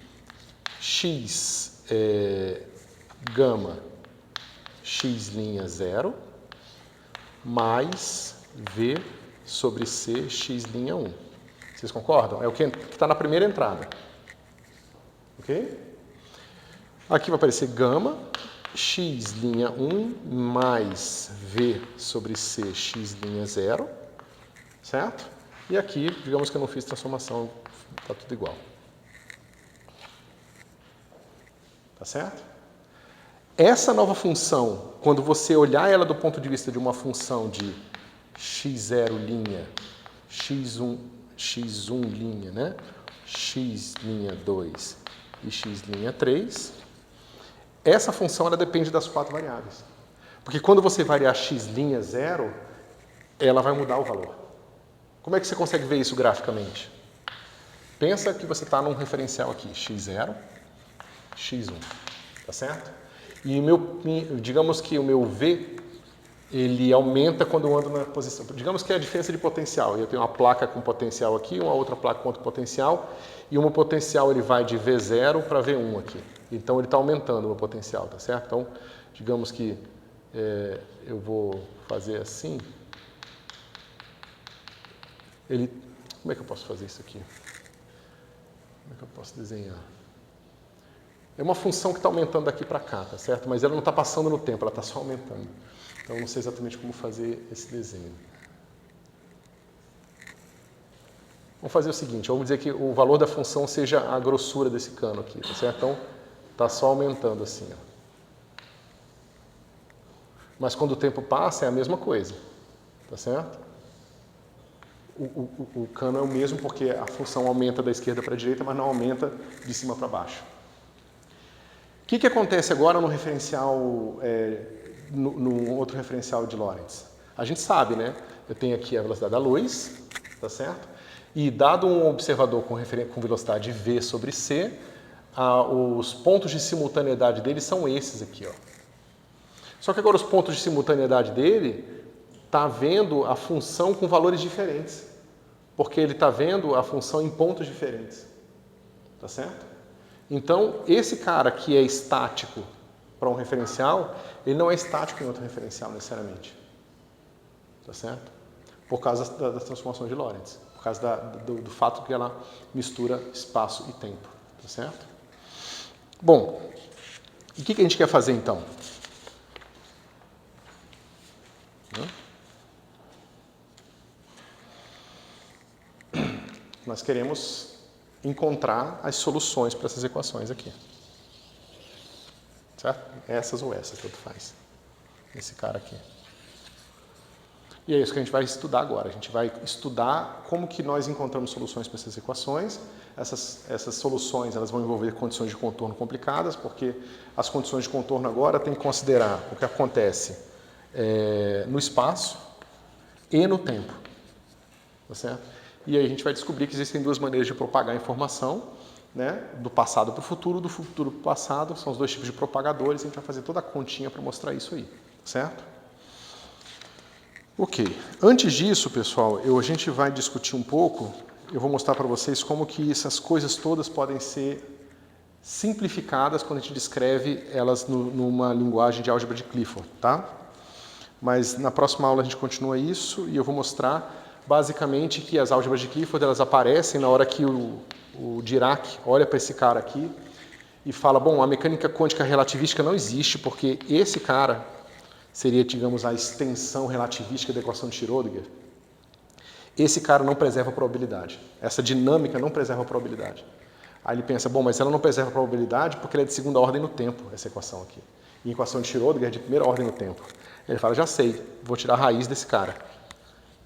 x gama x' 0 mais v sobre c x' 1. Vocês concordam? É o que está na primeira entrada. Ok? Aqui vai aparecer gama x' 1 mais v sobre c x' 0, certo? E aqui, digamos que eu não fiz transformação, está tudo igual. Tá certo? Essa nova função, quando você olhar ela do ponto de vista de uma função de x0', x1', né? x'2 e x'3, essa função ela depende das 4 variáveis. Porque quando você variar x'0, ela vai mudar o valor. Como é que você consegue ver isso graficamente? Pensa que você está num referencial aqui, x0, x1, tá certo? E digamos que o meu v, ele aumenta quando eu ando na posição. Digamos que é a diferença de potencial. Eu tenho uma placa com potencial aqui, uma outra placa com outro potencial, e uma potencial ele vai de V0 para V1 aqui. Então ele está aumentando o meu potencial, tá certo? Então, digamos que eu vou fazer assim. Como é que eu posso fazer isso aqui? Como é que eu posso desenhar? É uma função que está aumentando daqui para cá, tá certo? Mas ela não está passando no tempo, ela está só aumentando. Então eu não sei exatamente como fazer esse desenho. Vamos fazer o seguinte, vamos dizer que o valor da função seja a grossura desse cano aqui, tá certo? Então está só aumentando assim, ó. Mas quando o tempo passa é a mesma coisa, tá certo? O cano é o mesmo porque a função aumenta da esquerda para a direita, mas não aumenta de cima para baixo. O que acontece agora no referencial, no outro referencial de Lorentz? A gente sabe, né? Eu tenho aqui a velocidade da luz, tá certo? E dado um observador com velocidade v sobre c, os pontos de simultaneidade dele são esses aqui, ó. Só que agora os pontos de simultaneidade dele está vendo a função com valores diferentes. Porque ele está vendo a função em pontos diferentes. Tá certo? Então, esse cara que é estático para um referencial, ele não é estático em outro referencial necessariamente. Tá certo? Por causa das transformações de Lorentz. Por causa do fato que ela mistura espaço e tempo. Tá certo? Bom, e o que a gente quer fazer então? Nós queremos encontrar as soluções para essas equações aqui. Certo? Essas ou essas, tanto faz. Esse cara aqui. E é isso que a gente vai estudar agora. A gente vai estudar como que nós encontramos soluções para essas equações. Essas soluções elas vão envolver condições de contorno complicadas, porque as condições de contorno agora tem que considerar o que acontece no espaço e no tempo. Tá certo? E aí a gente vai descobrir que existem duas maneiras de propagar a informação, né? Do passado para o futuro, do futuro para o passado. São os dois tipos de propagadores. A gente vai fazer toda a continha para mostrar isso aí. Certo? Ok. Antes disso, pessoal, a gente vai discutir um pouco. Eu vou mostrar para vocês como que essas coisas todas podem ser simplificadas quando a gente descreve elas numa linguagem de álgebra de Clifford, tá? Mas na próxima aula a gente continua isso e eu vou mostrar basicamente que as álgebras de Clifford elas aparecem na hora que o Dirac olha para esse cara aqui e fala, bom, a mecânica quântica relativística não existe porque esse cara seria, digamos, a extensão relativística da equação de Schrödinger. Esse cara não preserva a probabilidade. Essa dinâmica não preserva a probabilidade. Aí ele pensa, bom, mas ela não preserva a probabilidade porque ela é de segunda ordem no tempo, essa equação aqui. E a equação de Schrödinger é de primeira ordem no tempo. Ele fala, já sei, vou tirar a raiz desse cara.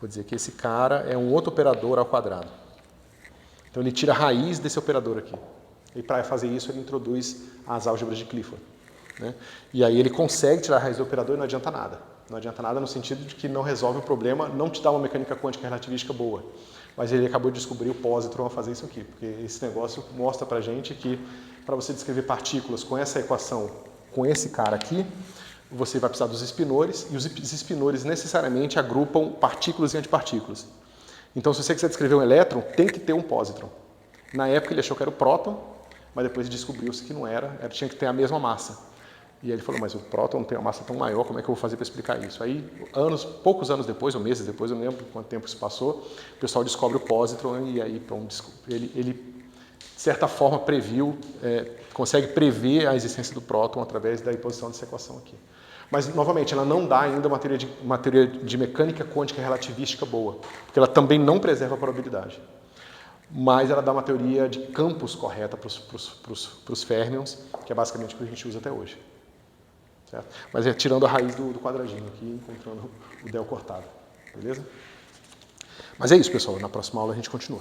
Vou dizer que esse cara é um outro operador ao quadrado. Então ele tira a raiz desse operador aqui. E para fazer isso ele introduz as álgebras de Clifford. Né? E aí ele consegue tirar a raiz do operador e não adianta nada. Não adianta nada no sentido de que não resolve o problema, não te dá uma mecânica quântica relativística boa. Mas ele acabou de descobrir o positron a fazer isso aqui. Porque esse negócio mostra para a gente que para você descrever partículas com essa equação, com esse cara aqui, você vai precisar dos espinores, e os espinores necessariamente agrupam partículas e antipartículas. Então, se você quiser descrever um elétron, tem que ter um positron. Na época, ele achou que era o próton, mas depois descobriu-se que não era, tinha que ter a mesma massa. E aí ele falou, mas o próton não tem uma massa tão maior, como é que eu vou fazer para explicar isso? Aí, poucos anos depois, ou meses depois, eu não lembro quanto tempo isso passou, o pessoal descobre o positron e aí ele de certa forma, consegue prever a existência do próton através da imposição dessa equação aqui. Mas, novamente, ela não dá ainda uma teoria de mecânica quântica relativística boa, porque ela também não preserva a probabilidade. Mas ela dá uma teoria de campos correta para os férmions, que é basicamente o que a gente usa até hoje. Certo? Mas é tirando a raiz do quadradinho aqui, encontrando o del cortado. Beleza? Mas é isso, pessoal. Na próxima aula a gente continua.